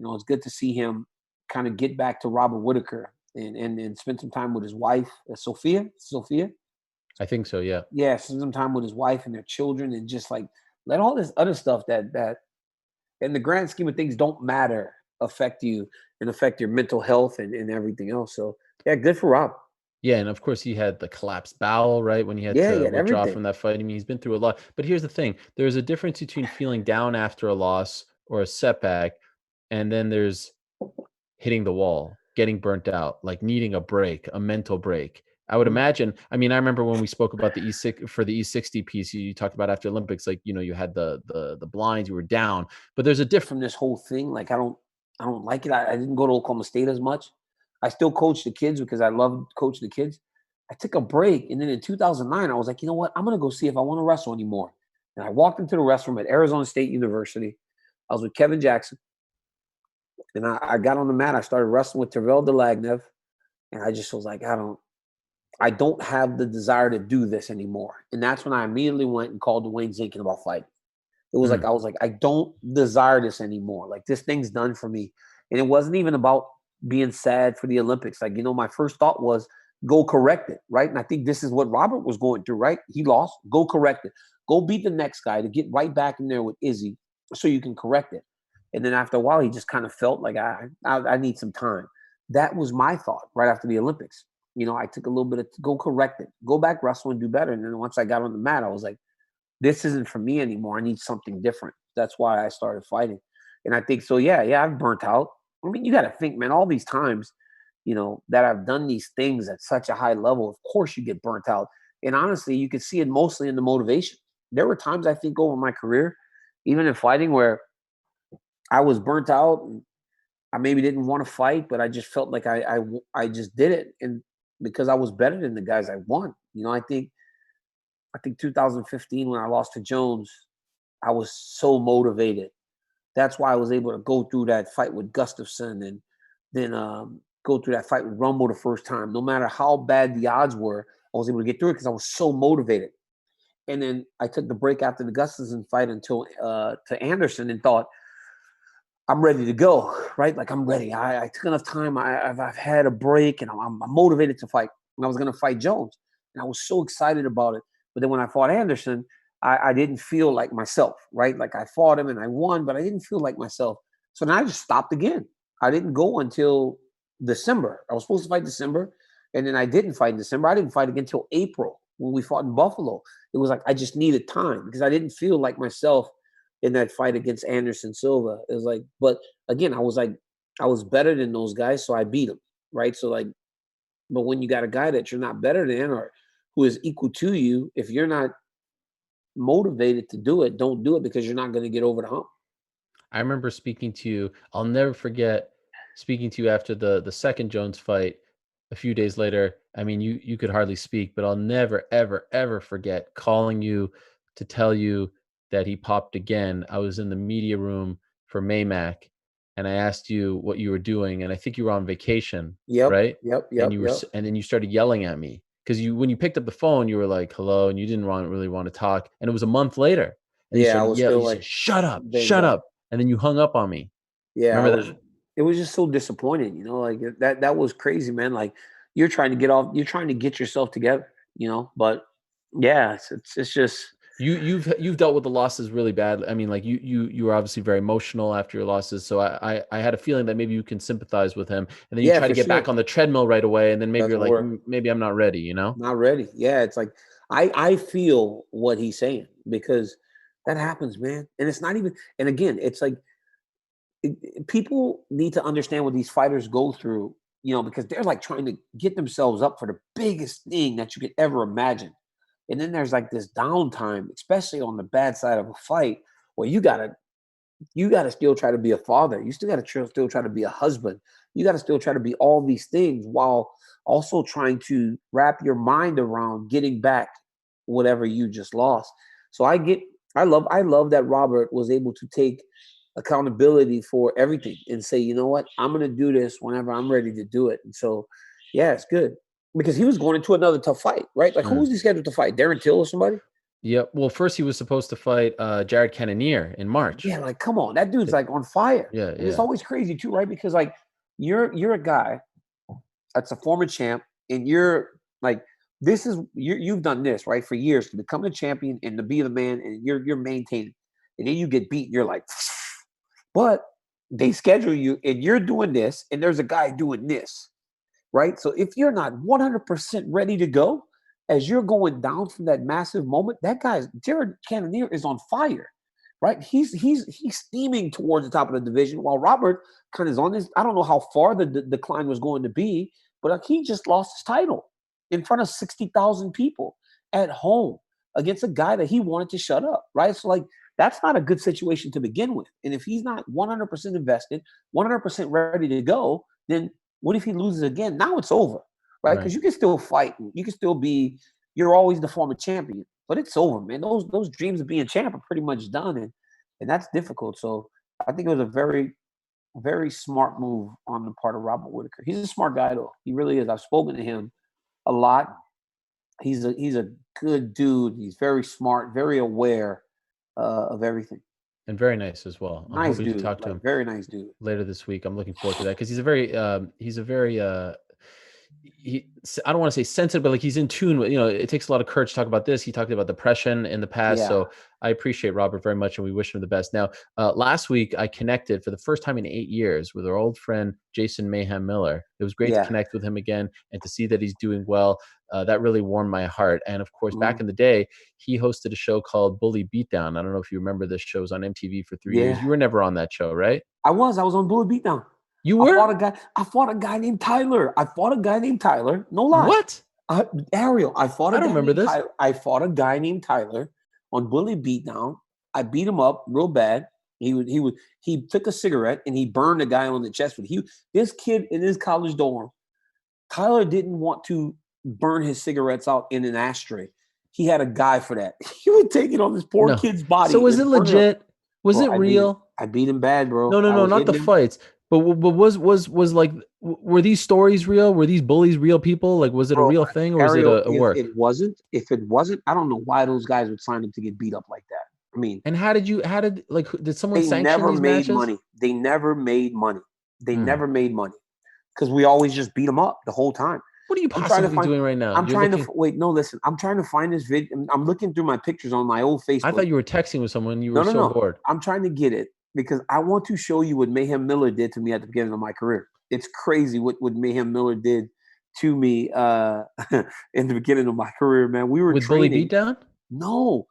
it's good to see him kind of get back to Robert Whittaker and spend some time with his wife, Sophia. I think so, yeah. Yeah, spend some time with his wife and their children, and just let all this other stuff that in the grand scheme of things don't matter affect you and affect your mental health and everything else. So yeah, good for Rob. Yeah, and of course he had the collapsed bowel, right, when he had to withdraw everything from that fight. I mean, he's been through a lot. But here's the thing. There's a difference between feeling down after a loss or a setback, and then there's hitting the wall, getting burnt out, like needing a break, a mental break. I would imagine. I mean, I remember when we spoke about the E6 for the E60 piece, you talked about after Olympics, like, you had the blinds, you were down, but there's a difference from this whole thing. Like, I don't like it. I didn't go to Oklahoma State as much. I still coach the kids because I love coaching the kids. I took a break, and then in 2009, I was like, you know what? I'm gonna go see if I want to wrestle anymore. And I walked into the restroom at Arizona State University. I was with Kevin Jackson, and I got on the mat. I started wrestling with Tervel Delagnev, and I just was like, I don't have the desire to do this anymore. And that's when I immediately went and called Dwayne Zinkin about fighting. It was like, I was like, I don't desire this anymore. Like, this thing's done for me. And it wasn't even about being sad for the Olympics. Like, my first thought was, go correct it, right? And I think this is what Robert was going through, right? He lost, go correct it. Go beat the next guy to get right back in there with Izzy so you can correct it. And then after a while, he just kind of felt like, I need some time. That was my thought right after the Olympics. I took a little bit of go correct it, go back, wrestle, and do better. And then once I got on the mat, I was like, this isn't for me anymore. I need something different. That's why I started fighting. And I think so, yeah, I've burnt out. I mean, you got to think, man, all these times, that I've done these things at such a high level, of course you get burnt out. And honestly, you can see it mostly in the motivation. There were times, I think, over my career, even in fighting, where I was burnt out and I maybe didn't want to fight, but I just felt like I just did it. And because I was better than the guys I won. I think 2015, when I lost to Jones, I was so motivated. That's why I was able to go through that fight with Gustafsson, and then go through that fight with Rumble the first time. No matter how bad the odds were, I was able to get through it because I was so motivated. And then I took the break after the Gustafsson fight until to Anderson and thought, I'm ready to go, right? Like, I'm ready. I took enough time. I've had a break, and I'm motivated to fight. And I was going to fight Jones, and I was so excited about it. But then when I fought Anderson, I didn't feel like myself, right? Like, I fought him and I won, but I didn't feel like myself. So then I just stopped again. I didn't go until December. I was supposed to fight December, and then I didn't fight in December. I didn't fight again until April when we fought in Buffalo. It was like I just needed time because I didn't feel like myself in that fight against Anderson Silva. It was like, but again, I was better than those guys, so I beat them, right? So like, but when you got a guy that you're not better than or who is equal to you, if you're not motivated to do it, don't do it because you're not going to get over the hump. I remember speaking to you. I'll never forget speaking to you after the second Jones fight. A few days later, I mean, you could hardly speak, but I'll never, ever, ever forget calling you to tell you that he popped again. I was in the media room for Maymac, and I asked you what you were doing, and I think you were on vacation, right? Yep. And then you started yelling at me because when you picked up the phone, you were like, "Hello," and you didn't really want to talk. And it was a month later, and I was still like, "Shut up, shut up," and then you hung up on me. Yeah, remember that? It was just so disappointing, you know, like that was crazy, man. Like you're trying to get yourself together, you know, but yeah, it's just you've dealt with the losses really bad. I mean, like you were obviously very emotional after your losses. So I had a feeling that maybe you can sympathize with him, and then you try to get back on the treadmill right away, and then maybe you're like, maybe I'm not ready, you know? Not ready. Yeah, it's like I feel what he's saying because that happens, man. And it's not even. And again, it's like people need to understand what these fighters go through, you know, because they're like trying to get themselves up for the biggest thing that you could ever imagine. And then there's like this downtime, especially on the bad side of a fight, where you gotta still try to be a father. You still gotta still try to be a husband. You gotta still try to be all these things while also trying to wrap your mind around getting back whatever you just lost. So I love that Robert was able to take accountability for everything and say, you know what, I'm going to do this whenever I'm ready to do it. And so, yeah, it's good because he was going into another tough fight, right? Like, who was he scheduled to fight? Darren Till or somebody? Yeah. Well, first he was supposed to fight Jared Cannonier in March. Yeah, like, come on, that dude's like on fire. Yeah, and it's always crazy too, right? Because like you're a guy that's a former champ, and you're like, you've done this right for years to become a champion and to be the man, and you're maintaining, and then you get beat, and you're like. But they schedule you and you're doing this and there's a guy doing this, right? So if you're not 100% ready to go as you're going down from that massive moment, Jared Cannonier is on fire, right? He's steaming towards the top of the division while Robert kind of is on this. I don't know how far the decline was going to be, but like, he just lost his title in front of 60,000 people at home against a guy that he wanted to shut up, right? So like, that's not a good situation to begin with. And if he's not 100% invested, 100% ready to go, then what if he loses again? Now it's over, right? Because you can still fight. You can still you're always the former champion, but it's over, man. Those dreams of being champ are pretty much done. And that's difficult. So I think it was a very, very smart move on the part of Robert Whittaker. He's a smart guy, though. He really is. I've spoken to him a lot. He's a good dude. He's very smart, very aware of everything, and very nice as well. Nice dude. To talk to him very nice dude later this week. I'm looking forward to that because he's a very I don't want to say sensitive, but like he's in tune with, you know, it takes a lot of courage to talk about this. He talked about depression in the past. So I appreciate Robert very much and we wish him the best. Now, last week I connected for the first time in 8 years with our old friend, Jason Mayhem Miller. It was great to connect with him again and to see that he's doing well. That really warmed my heart. And of course, back in the day, he hosted a show called Bully Beatdown. I don't know if you remember this show. It was on MTV for 3 years. You were never on that show, right? I was on Bully Beatdown. You were? I fought a guy named Tyler. No lie. What? Ariel. I don't remember this. I fought a guy named Tyler on Bully Beatdown. I beat him up real bad. He took a cigarette and he burned a guy on the chest. This kid in his college dorm, Tyler didn't want to burn his cigarettes out in an ashtray. He had a guy for that. He would take it on this poor kid's body. So was it legit? Was it real? I beat him bad, bro. No, not the fights. But was like Were these stories real? Were these bullies real people? Like, was it a Bro, real thing or was it Ariel, a work? if it wasn't, I don't know why those guys would sign up to get beat up like that. I mean, And did someone they sanction never these made matches? money. They never made money. They Hmm. never made money because we always just beat them up the whole time. What are you I'm trying to possibly find. doing right now? I'm You're trying looking. to wait. No, listen. I'm trying to find this video. I'm looking through my pictures on my old I Facebook. thought you were texting with someone. You No, were no, so no. bored. I'm trying to get it because I want to show you what Mayhem Miller did to me at the beginning of my career. It's crazy what Mayhem Miller did to me in the beginning of my career, man. We were With Bully training. Beatdown? No,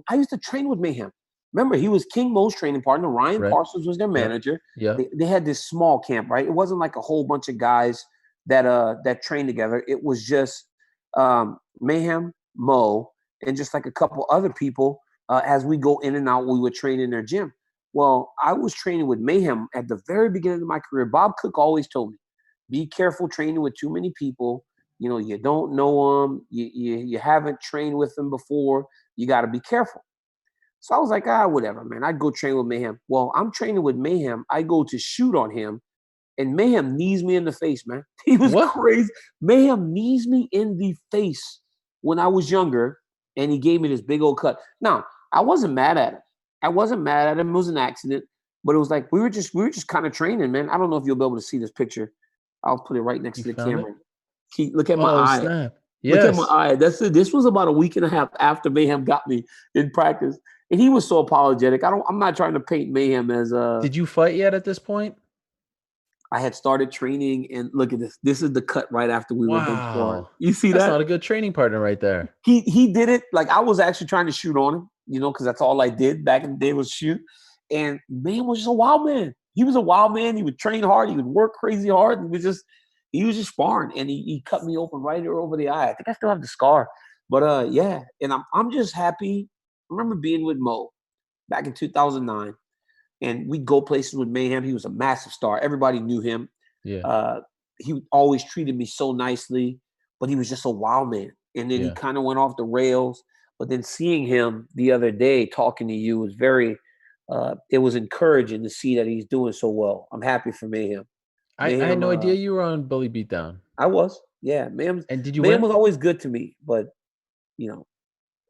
I used to train with Mayhem. Remember, he was King Mo's training partner. Ryan Right. Parsons was their manager. Yeah. They had this small camp, right? It wasn't like a whole bunch of guys that trained together. It was just Mayhem, Mo, and just like a couple other people. As we go in and out, we would train in their gym. Well, I was training with Mayhem at the very beginning of my career. Bob Cook always told me, be careful training with too many people. You know, you don't know them. You haven't trained with them before. You got to be careful. So I was like, whatever, man. I'd go train with Mayhem. Well, I'm training with Mayhem. I go to shoot on him, and Mayhem knees me in the face, man. He was crazy. Mayhem knees me in the face when I was younger, and he gave me this big old cut. Now, I wasn't mad at him. I wasn't mad at him. It was an accident, but it was like we were just kind of training, man. I don't know if you'll be able to see this picture. I'll put it right next to the camera. Look at my eye. Snap. Look at Yes. my eye. This was about a week and a half after Mayhem got me in practice. And he was so apologetic. I'm not trying to paint Mayhem as Did you fight yet at this point? I had started training, and look at this. This is the cut right after we were done sparring. You see That's that? not a good training partner right there. He did it like I was actually trying to shoot on him, you know, because that's all I did back in the day was shoot. And man was just a wild man. He was a wild man. He would train hard. He would work crazy hard. He was just sparring, and he cut me open right over the eye. I think I still have the scar, but yeah. And I'm just happy. I remember being with Mo back in 2009, and we'd go places with Mayhem. He was a massive star. Everybody knew him. Yeah. He always treated me so nicely, but he was just a wild man. And then he kind of went off the rails. But then seeing him the other day talking to you was it was encouraging to see that he's doing so well. I'm happy for Mayhem. I had no idea you were on Bully Beatdown. I was, yeah. Mayhem, and did you Mayhem win? Was always good to me, but you know,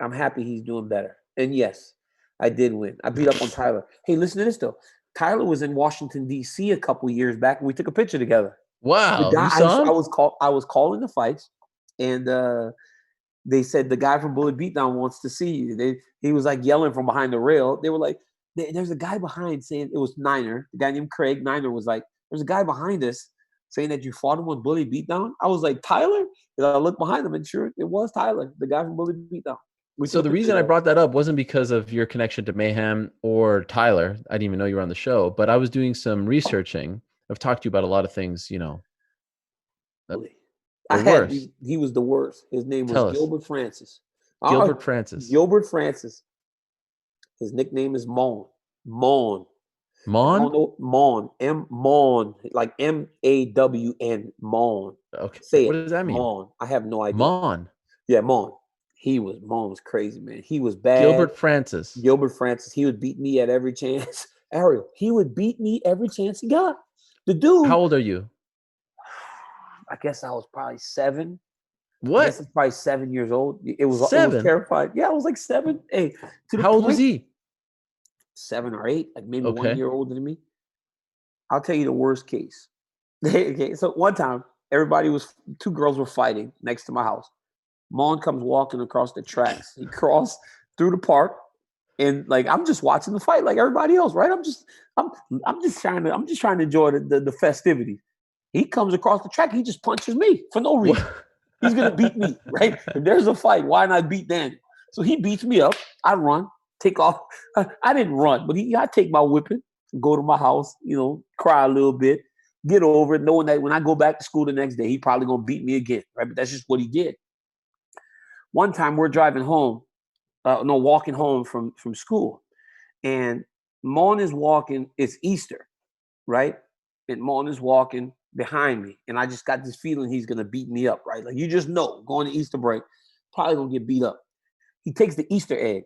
I'm happy he's doing better. And yes, I did win. I beat up on Tyler. Hey, listen to this though. Tyler was in Washington D.C. a couple years back, and we took a picture together. Wow, you saw him? I was calling the fights, and they said the guy from Bullet Beatdown wants to see you. He was like yelling from behind the rail. They were like, "There's a guy behind," saying it was Niner. The guy named Craig Niner was like, "There's a guy behind us saying that you fought him on Bully Beatdown." I was like, "Tyler?" And I looked behind him, and sure, it was Tyler, the guy from Bully Beatdown. So the reason I brought that up wasn't because of your connection to Mayhem or Tyler. I didn't even know you were on the show, but I was doing some researching. I've talked to you about a lot of things, you know. He was the worst. His name was Gilbert Francis. Gilbert Francis. Gilbert Francis. His nickname is Mon. Mon. Mon? Mon. Mon. Like M-A-W-N. Mon. Okay. Say what it. Does that mean? Mon. I have no idea. Mon. Yeah, Mon. Mon was crazy, man. He was bad. Gilbert Francis. He would beat me at every chance. Ariel, he would beat me every chance he got. The dude. How old are you? I guess I was probably 7. What? I guess it's probably 7 years old. It was 7? It was terrifying. Yeah, I was like 7. Hey, how old was he? 7 or 8, like maybe 1 year older than me. I'll tell you the worst case. Okay, so one time, 2 girls were fighting next to my house. Mon comes walking across the tracks. He crossed through the park, and like I'm just watching the fight like everybody else, right? I'm just trying to enjoy the festivity. He comes across the track. He just punches me for no reason. He's gonna beat me, right? If there's a fight, why not beat Daniel? So he beats me up. I run, take off. I didn't run, but I take my whipping, go to my house, cry a little bit, get over it, knowing that when I go back to school the next day, he probably gonna beat me again, right? But that's just what he did. One time we're driving home, walking home from school, and Mon is walking. It's Easter, right? And Mon is walking behind me, and I just got this feeling he's gonna beat me up, right? Like you just know, going to Easter break, probably gonna get beat up. He takes the Easter egg,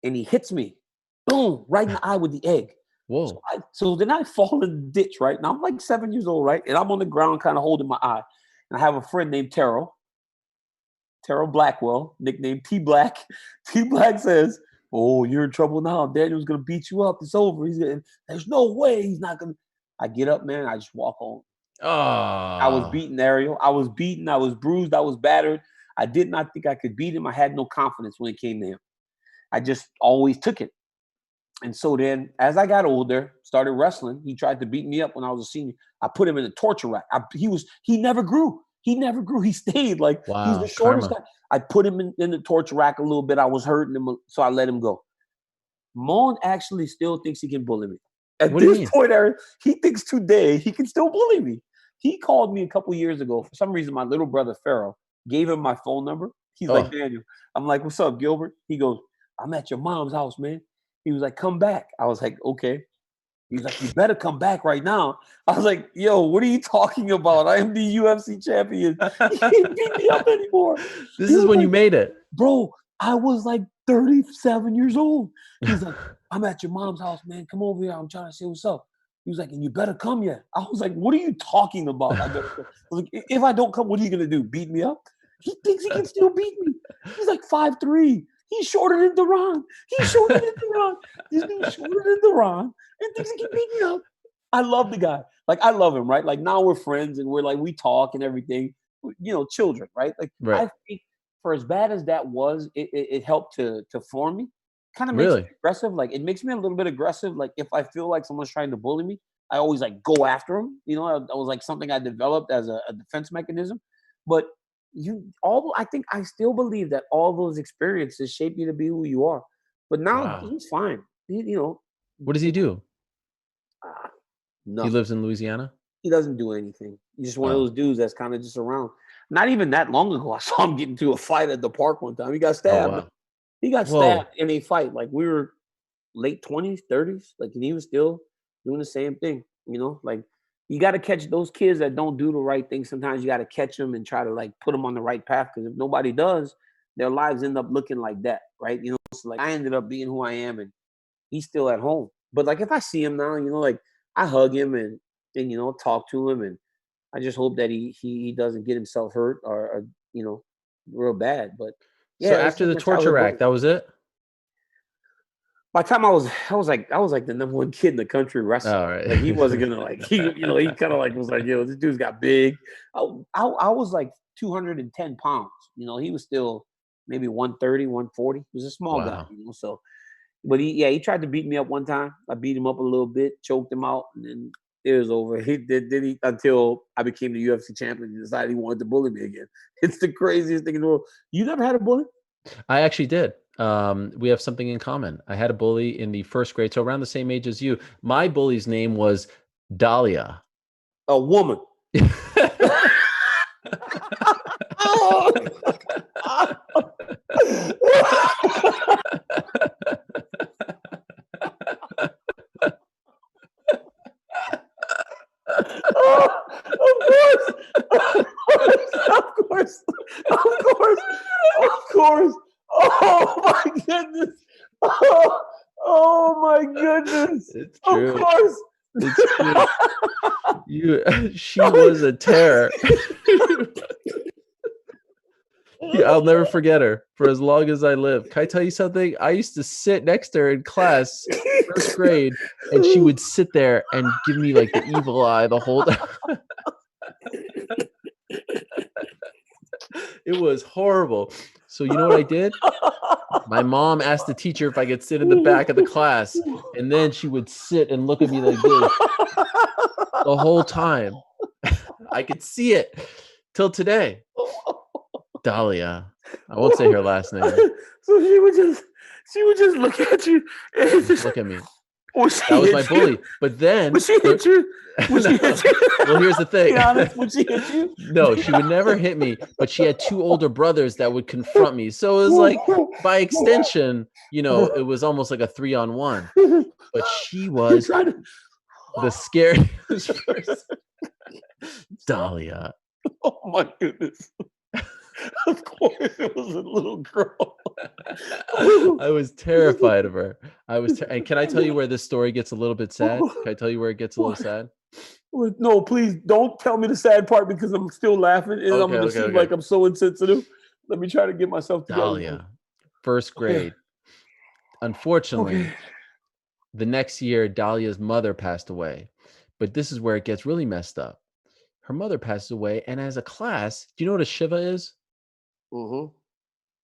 and he hits me, boom, right in the eye with the egg. Whoa. So then I fall in the ditch, right? Now I'm like 7 years old, right? And I'm on the ground kind of holding my eye. And I have a friend named Terrell Blackwell, nicknamed T Black. T Black says, "Oh, you're in trouble now. Daniel's going to beat you up. It's over. There's no way he's not going to." I get up, man. I just walk home. Oh. I was beaten, Ariel. I was beaten. I was bruised. I was battered. I did not think I could beat him. I had no confidence when it came to him. I just always took it. And so then as I got older, started wrestling, he tried to beat me up when I was a senior. I put him in a torture rack. He never grew. He stayed like he's the shortest guy. I put him in the torture rack a little bit. I was hurting him, so I let him go. Mon actually still thinks he can bully me. At this point, Eric, he thinks today he can still bully me. He called me a couple years ago. For some reason, my little brother, Pharaoh, gave him my phone number. He's like, Daniel. I'm like, what's up, Gilbert? He goes, I'm at your mom's house, man. He was like, come back. I was like, okay. He's like, you better come back right now. I was like, yo, what are you talking about? I am the UFC champion. He can't beat me up anymore. This is when you made it. Bro, I was like 37 years old. He's like, I'm at your mom's house, man. Come over here. I'm trying to say what's up. He was like, and you better come yet. I was like, what are you talking about? I was like, if I don't come, what are you going to do? Beat me up? He thinks he can still beat me. He's like 5'3". He's shorter than Duran. This dude's shorter than Duran and thinks he can beat me up. I love the guy. Like, I love him, right? Like, now we're friends and we're like, we talk and everything. You know, children, right? Like, I think for as bad as that was, it helped to form me. Kind of makes me aggressive. Like, it makes me a little bit aggressive. Like, if I feel like someone's trying to bully me, I always, like, go after them. You know, that was, like, something I developed as a defense mechanism. But I think I still believe that all those experiences shape you to be who you are. But now he's fine. What does he do? No. He lives in Louisiana? He doesn't do anything. He's just one of those dudes that's kind of just around. Not even that long ago, I saw him get into a fight at the park one time. He got stabbed. Oh, wow. He got stabbed in a fight. Like, we were late 20s, 30s. Like, and he was still doing the same thing. You know, like, you got to catch those kids that don't do the right thing. Sometimes you got to catch them and try to, like, put them on the right path. Because if nobody does, their lives end up looking like that, right? You know, so, like, I ended up being who I am, and he's still at home. But, like, if I see him now, you know, like, I hug him and you know, talk to him, and I just hope that he doesn't get himself hurt or you know, real bad. But yeah. So after the torture rack, that was it? By the time I was like the number one kid in the country wrestling. Oh, right. Like, he wasn't gonna, like, he kind of like was like, yo, this dude's got big. I was like 210 pounds. You know, he was still maybe 130, 140. He was a small guy, you know. So, but he tried to beat me up one time. I beat him up a little bit, choked him out, and then it was over. He did until I became the UFC champion. He decided he wanted to bully me again. It's the craziest thing in the world. You never had a bully? I actually did. We have something in common. I had a bully in the first grade, so around the same age as you. My bully's name was Dahlia. A woman. Of course. Oh my goodness. Oh my goodness. It's true. Of course. It's true. She was a terror. I'll never forget her for as long as I live. Can I tell you something? I used to sit next to her in class, first grade, and she would sit there and give me, like, the evil eye the whole time. It was horrible. So you know what I did? My mom asked the teacher if I could sit in the back of the class, and then she would sit and look at me like this the whole time. I could see it till today. Dahlia. I won't say her last name. So she would just look at you and just look at me. That was my bully. But then would she hit you? Would she hit you? Well, here's the thing. Be honest, would she hit you? No, she would never hit me, but she had two older brothers that would confront me. So it was like, by extension, you know, it was almost like a 3-on-1. But she was the scariest person. Dahlia. Oh my goodness. Of course it was a little girl. I was terrified of her. And can I tell you where this story gets a little bit sad? Can I tell you where it gets a little sad? No, please don't tell me the sad part because I'm still laughing and I'm going to seem like I'm so insensitive. Let me try to get myself together. Dahlia, first grade. Unfortunately, the next year, Dahlia's mother passed away. But this is where it gets really messed up. Her mother passed away, and as a class, do you know what a Shiva is? Mm-hmm.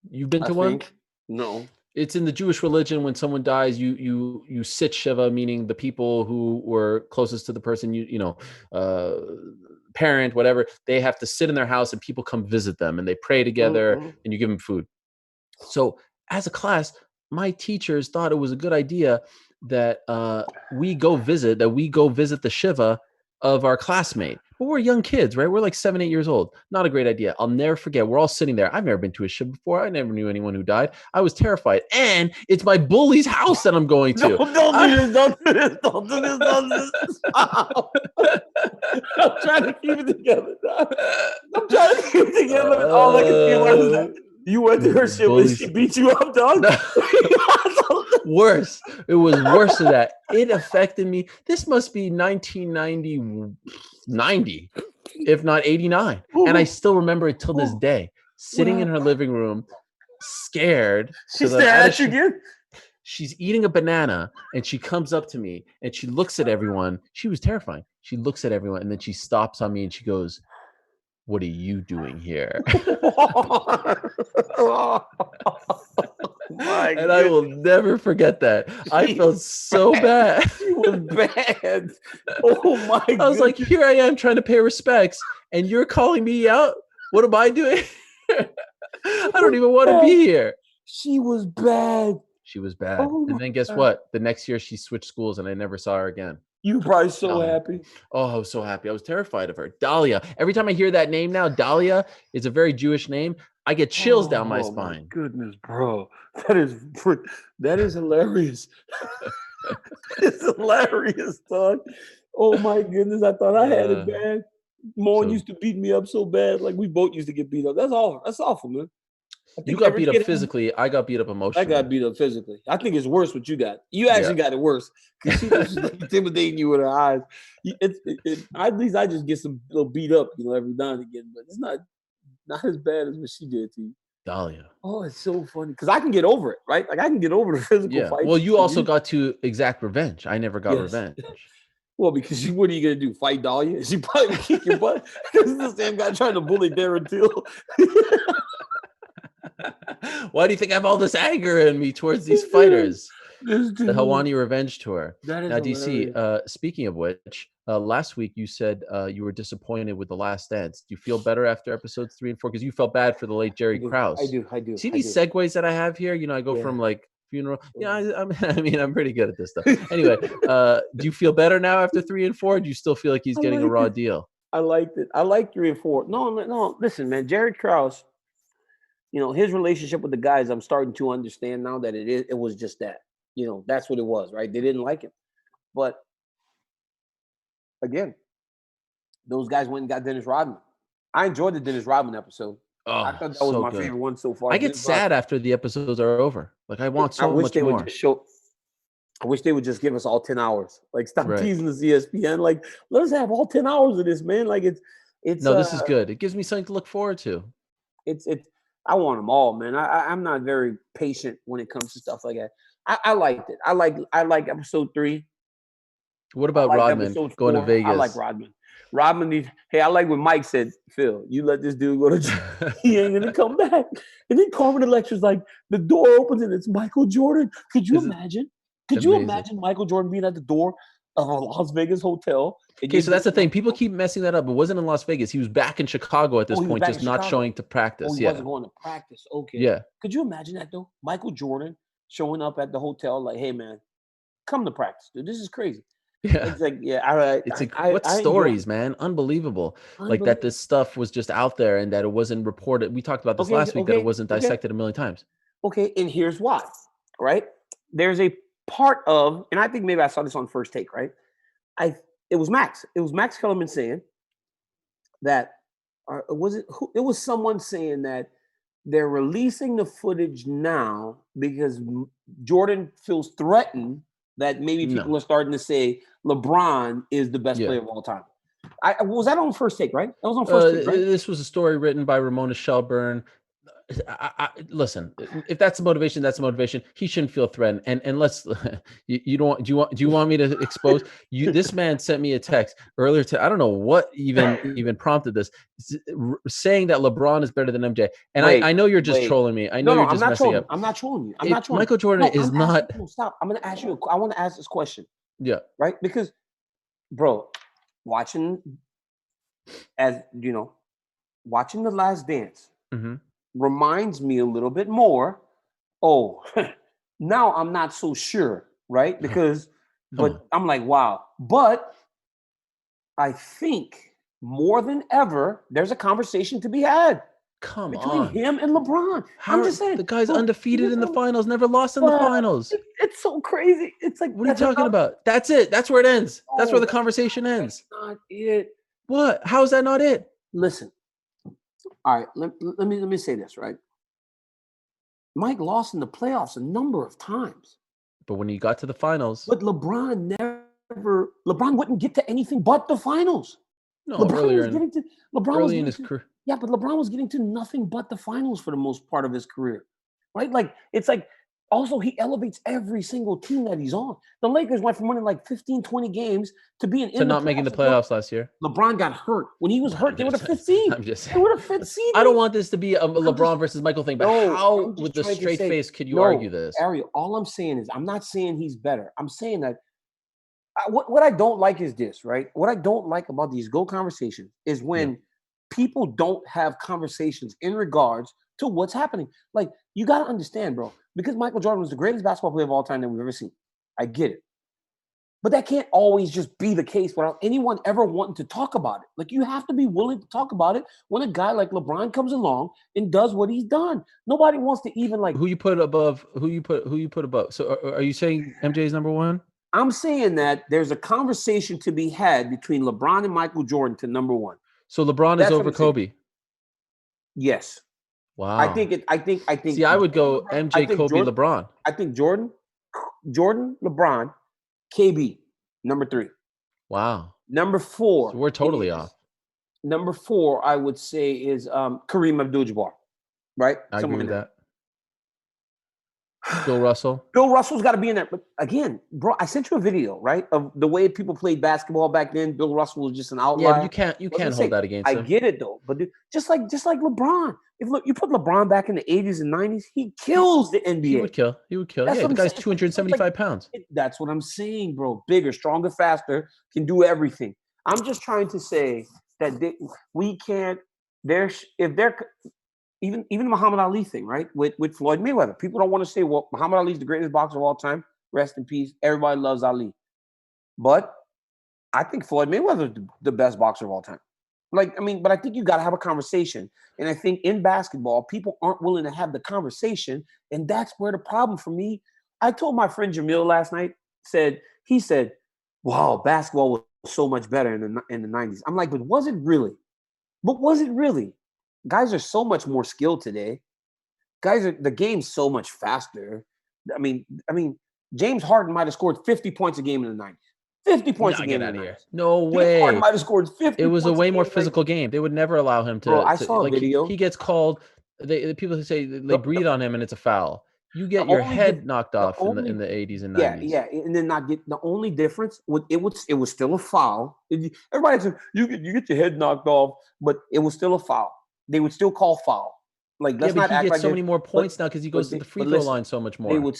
You've been to one? No. It's in the Jewish religion. When someone dies, you sit Shiva, meaning the people who were closest to the person, parent, whatever, they have to sit in their house and people come visit them and they pray together and you give them food. So as a class, my teachers thought it was a good idea that we go visit the Shiva of our classmate. But we're young kids, right? We're like 7, 8 years old. Not a great idea. I'll never forget. We're all sitting there. I've never been to a Shiva before. I never knew anyone who died. I was terrified. And it's my bully's house that I'm going to. Don't do this. Stop. I'm trying to keep it together. And all I can feel is that you went to her Shiva and she beat you up, dog. No. Worse. It was worse than that. It affected me. This must be 1990, if not 89. And I still remember it till this day. Sitting in her living room, scared. She stared at you again? She's eating a banana and she comes up to me and she looks at everyone. She was terrifying. She looks at everyone and then she stops on me and she goes, "What are you doing here?" And I will never forget that. I felt so bad. She was bad. Oh my God. I was like, here I am trying to pay respects and you're calling me out? What am I doing? I don't even want to be here. She was bad. She was bad. And then guess what? The next year she switched schools and I never saw her again. You were probably so happy. Oh, I was so happy. I was terrified of her. Dahlia. Every time I hear that name now, Dahlia is a very Jewish name. I get chills down my spine. My goodness, bro. That is hilarious. It's hilarious, dog. Oh my goodness. I thought I had it bad. Moan used to beat me up so bad. Like we both used to get beat up. That's awful. That's awful, man. You got beat up physically. I got beat up emotionally. I got beat up physically. I think it's worse what you got. You actually got it worse because she was just like intimidating you with her eyes. At least I just get some little beat up, every now and again. But it's not as bad as what she did to you. Dahlia. Oh, it's so funny because I can get over it, right? Like I can get over the physical fight. Well, you also got to exact revenge. I never got revenge. Well, because what are you gonna do? Fight Dahlia? She probably would kick your butt because it's the same guy trying to bully Darren Till. Why do you think I have all this anger in me towards these fighters? The Helwani revenge tour. Now, DC, speaking of which, last week you said you were disappointed with The Last Dance. Do you feel better after episodes 3 and 4? Because you felt bad for the late Jerry Krause. I do. See these segues that I have here? I go from like funeral. Yeah, I'm pretty good at this stuff. Anyway, do you feel better now after 3 and 4? Or do you still feel like he's getting a raw deal? I liked it. I like 3 and 4. No. Listen, man, Jerry Krause. His relationship with the guys, I'm starting to understand now that it was just that. That's what it was, right? They didn't like him. But again, those guys went and got Dennis Rodman. I enjoyed the Dennis Rodman episode. I thought that was my favorite one so far. I get sad after the episodes are over. Like I want so much more. I wish they would just give us all 10 hours. Like stop teasing the ESPN. Like let us have all 10 hours of this, man. Like it's no, this is good. It gives me something to look forward to. I want them all, man. I'm not very patient when it comes to stuff like that. I liked it. I like episode 3. What about Rodman going to Vegas? I like Rodman. I like what Mike said, Phil, you let this dude go to jail. He ain't going to come back. And then Carmen lectures like, the door opens and it's Michael Jordan. Could you imagine? Could you imagine Michael Jordan being at the door of a Las Vegas hotel? Okay, so that's the thing. People keep messing that up. It wasn't in Las Vegas. He was back in Chicago at this point, just not showing to practice. He wasn't going to practice. Okay. Yeah. Could you imagine that, though? Michael Jordan showing up at the hotel like, hey, man, come to practice, dude. This is crazy. Yeah. It's like, what stories, man? Unbelievable. Like that this stuff was just out there and that it wasn't reported. We talked about this last week, that it wasn't dissected a million times. Okay, and here's why, right? There's a part of, and I think maybe I saw this on First Take, right? It was Max Kellerman saying that, it was someone saying that they're releasing the footage now because Jordan feels threatened that maybe people are starting to say LeBron is the best player of all time. Was that on First Take, right? That was on First Take, right? This was a story written by Ramona Shelburne. Listen, if that's the motivation, that's the motivation. He shouldn't feel threatened. And let's you don't do you want me to expose you? This man sent me a text earlier I don't know what even prompted this, saying that LeBron is better than MJ. And I know you're just trolling me. I know you're just messing up. I'm not trolling you. I'm not trolling. Michael Jordan is not. Stop. I'm going to ask you. I want to ask this question. Yeah. Right. Because, bro, watching The Last Dance. Mm-hmm. Reminds me a little bit more. Oh, now I'm not so sure, right? Because, but I'm like, wow. But I think more than ever, there's a conversation to be had. Between him and LeBron. I'm just saying. The guy's undefeated in the finals, never lost in the finals. It's so crazy. It's like, what are you talking about? That's it. That's where it ends. That's where the conversation ends. That's not it. What? How is that not it? Listen. All right, let me say this, right? Mike lost in the playoffs a number of times. But when he got to the finals. But LeBron wouldn't get to anything but the finals. No, LeBron early in his career. Yeah, but LeBron was getting to nothing but the finals for the most part of his career. Right? Like, it's like, also, he elevates every single team that he's on. The Lakers went from winning like 15, 20 games to being in not making the playoffs last year. LeBron got hurt. When he was hurt, they were the fifth seed. I'm just saying. They were the fifth seed. I don't want this to be a LeBron versus Michael thing, but how, with the straight face, could you argue this? Ariel, all I'm saying is, I'm not saying he's better. I'm saying that what I don't like is this, right? What I don't like about these GOAT conversations is when people don't have conversations in regards to what's happening. Like, you got to understand, bro, because Michael Jordan was the greatest basketball player of all time that we've ever seen. I get it. But that can't always just be the case without anyone ever wanting to talk about it. Like, you have to be willing to talk about it when a guy like LeBron comes along and does what he's done. Nobody wants to even like who you put above. So are you saying MJ is number one? I'm saying that there's a conversation to be had between LeBron and Michael Jordan to number one. So LeBron is over Kobe. Yes. Wow. I think. See, I would go MJ, Kobe, Jordan, LeBron. I think Jordan, LeBron, KB, number 3. Wow. Number 4. So we're totally off. Number 4, I would say, is Kareem Abdul-Jabbar. Right? I agree with that. Bill Russell. Bill Russell's got to be in there. But again, bro, I sent you a video, right, of the way people played basketball back then. Bill Russell was just an outlier. Yeah, but you can't hold that against him. I get it though, but dude, just like LeBron. If you put LeBron back in the 80s and 90s, he kills the NBA. He would kill. Yeah, the guy's 275 pounds. That's what I'm saying, bro. Bigger, stronger, faster, can do everything. I'm just trying to say that we can't. Even the Muhammad Ali thing, right? With Floyd Mayweather. People don't want to say, well, Muhammad Ali's the greatest boxer of all time. Rest in peace. Everybody loves Ali. But I think Floyd Mayweather is the best boxer of all time. But I think you got to have a conversation. And I think in basketball, people aren't willing to have the conversation. And that's where the problem for me. I told my friend Jamil last night, he said, wow, basketball was so much better in the 90s. I'm like, but was it really? Guys are so much more skilled today. The game's so much faster. I mean, James Harden might have scored 50 points a game in the 90s. 50 points a game in the 90s. No way. James Harden might have scored 50. It was a way more physical game. They would never allow him to. Bro, I saw a video. He gets called. People say they breathe on him and it's a foul. You get your head knocked off in the 80s and 90s. Yeah, and then not get the only difference. It was still a foul. Everybody said you get your head knocked off, but it was still a foul. They would still call foul. Like, let's not act like he gets so many more points now because he goes to the free throw line so much more.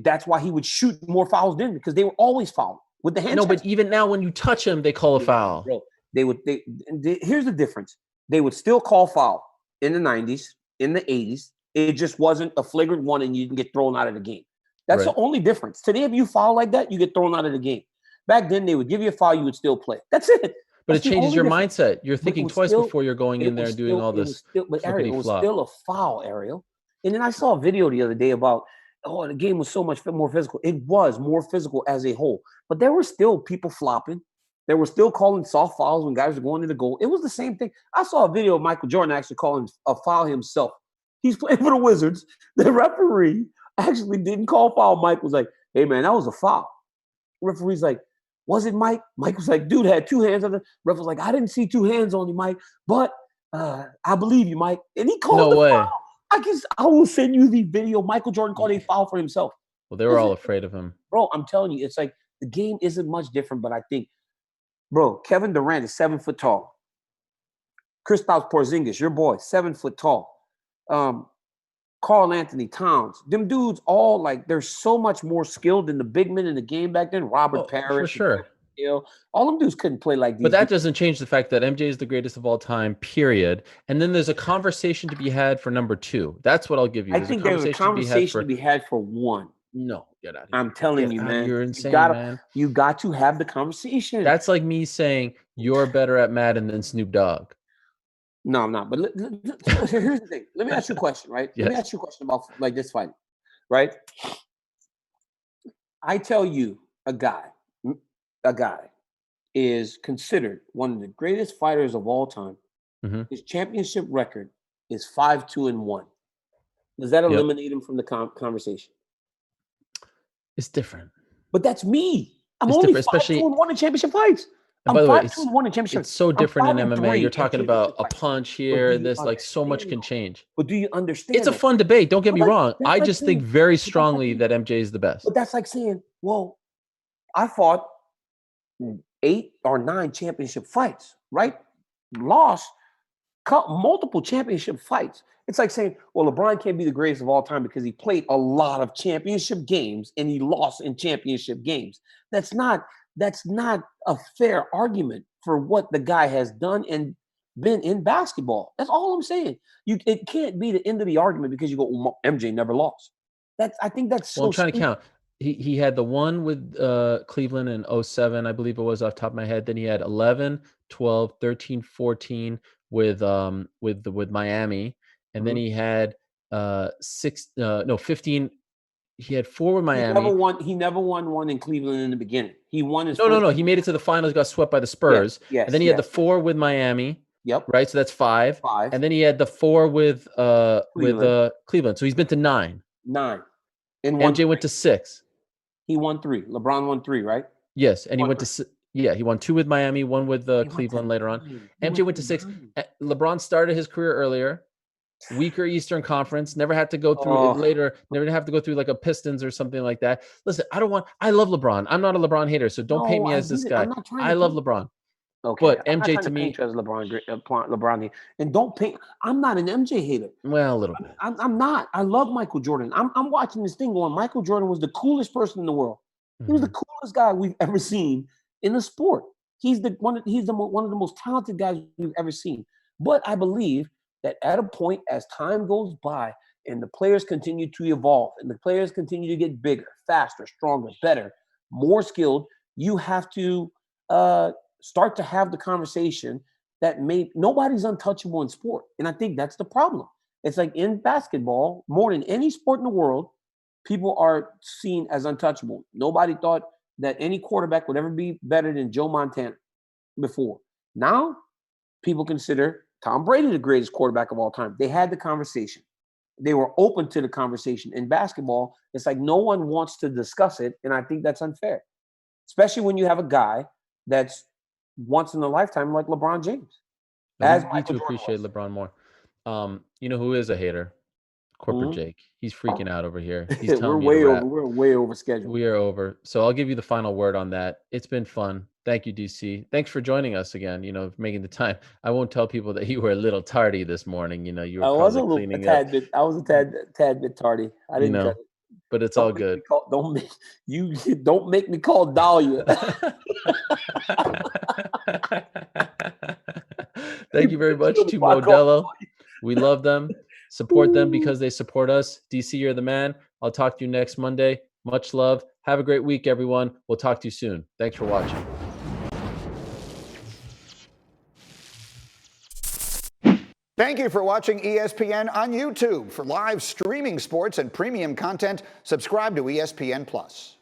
That's why he would shoot more fouls then, because they were always fouling with the hand. No, but even now when you touch him, they call a foul. Bro, here's the difference. They would still call foul in the 90s, in the 80s. It just wasn't a flagrant one and you didn't get thrown out of the game. That's the only difference. Today, if you foul like that, you get thrown out of the game. Back then, they would give you a foul, you would still play. That's it. But it changes your mindset. You're thinking twice before you're going in there and doing all this. But Ariel, it was still a foul, Ariel. And then I saw a video the other day about, the game was so much more physical. It was more physical as a whole. But there were still people flopping. They were still calling soft fouls when guys were going to the goal. It was the same thing. I saw a video of Michael Jordan actually calling a foul himself He's playing for the Wizards. The referee actually didn't call foul. Mike was like, hey, man, that was a foul. Referee's like, was it Mike? Mike was like, dude had 2 hands on the ref was like, I didn't see 2 hands on you, Mike, but I believe you, Mike. And he called the foul. I will send you the video. Michael Jordan called a foul for himself. Well, they were all afraid of him. Bro, I'm telling you, it's like the game isn't much different, but I think, bro, Kevin Durant is 7 foot tall. Kristaps Porzingis, your boy, 7 foot tall. Karl Anthony Towns, them dudes all like they're so much more skilled than the big men in the game back then. Robert Parrish, for sure. All them dudes couldn't play like these. But that doesn't change the fact that MJ is the greatest of all time, period. And then there's a conversation to be had for number 2. That's what I'll give you. I think there's a conversation to be had for 1. No, get out of here. I'm telling you, man. You're insane, man. You got to have the conversation. That's like me saying you're better at Madden than Snoop Dogg. No, I'm not. But here's the thing. Let me ask you a question, right? Yes. Let me ask you a question about like this fight, right? I tell you, a guy is considered one of the greatest fighters of all time. Mm-hmm. His championship record is 5-2-1. Does that eliminate him from the conversation? It's different. But that's me. I'm only 5-2-1 in championship fights. By the way, it's so different in MMA. You're talking about a punch here. This like so much can change. But do you understand? It's a fun debate. Don't get me wrong. I just think very strongly that MJ is the best. But that's like saying, well, I fought 8 or 9 championship fights, right? Lost multiple championship fights. It's like saying, well, LeBron can't be the greatest of all time because he played a lot of championship games and he lost in championship games. That's not a fair argument for what the guy has done and been in basketball. That's all I'm saying. It can't be the end of the argument because you go, well, MJ never lost. I think that's so. Well, I'm trying to count. He had the one with Cleveland in 2007, I believe it was off the top of my head. Then he had 11, 12, 13, 14 with Miami. And then he had 15. He had 4 with Miami. He never won one in Cleveland in the beginning. He won his No. He made it to the finals, got swept by the Spurs. Yes, and then he had the 4 with Miami. Yep. Right. So that's 5. And then he had the 4 with Cleveland. So he's been to 9. 9. And MJ went to 6. He won 3. LeBron won 3, right? Yes. And he went to he won 2 with Miami, 1 with Cleveland later on. MJ went to 6. LeBron started his career earlier. Weaker Eastern Conference, never had to go through it later, never have to go through like a Pistons or something like that. Listen, I love LeBron. I'm not a LeBron hater, so don't paint me as this guy. I love LeBron. Okay. But MJ to me as LeBron here. And don't paint. I'm not an MJ hater. Well, a little bit. I'm not. I love Michael Jordan. I'm watching this thing going, Michael Jordan was the coolest person in the world. He was the coolest guy we've ever seen in the sport. He's one of the most talented guys we've ever seen. But I believe that at a point as time goes by and the players continue to evolve and the players continue to get bigger, faster, stronger, better, more skilled, you have to start to have the conversation that nobody's untouchable in sport. And I think that's the problem. It's like in basketball, more than any sport in the world, people are seen as untouchable. Nobody thought that any quarterback would ever be better than Joe Montana before. Now, people consider Tom Brady the greatest quarterback of all time. They had the conversation. They were open to the conversation. In basketball, it's like no one wants to discuss it, and I think that's unfair, especially when you have a guy that's once in a lifetime like LeBron James. I need to appreciate LeBron more. You know who is a hater? Corporate Jake. He's freaking out over here. He's telling me we're way over schedule. We are over. So I'll give you the final word on that. It's been fun. Thank you, DC. Thanks for joining us again, making the time. I won't tell people that you were a little tardy this morning. You were probably cleaning up. I was a tad bit tardy. I didn't cut it. But it's all good. Don't make me call Dahlia. Thank you very much to Modelo. We love them. Support them because they support us. DC, you're the man. I'll talk to you next Monday. Much love. Have a great week, everyone. We'll talk to you soon. Thanks for watching. Thank you for watching ESPN on YouTube. For live streaming sports and premium content, subscribe to ESPN+.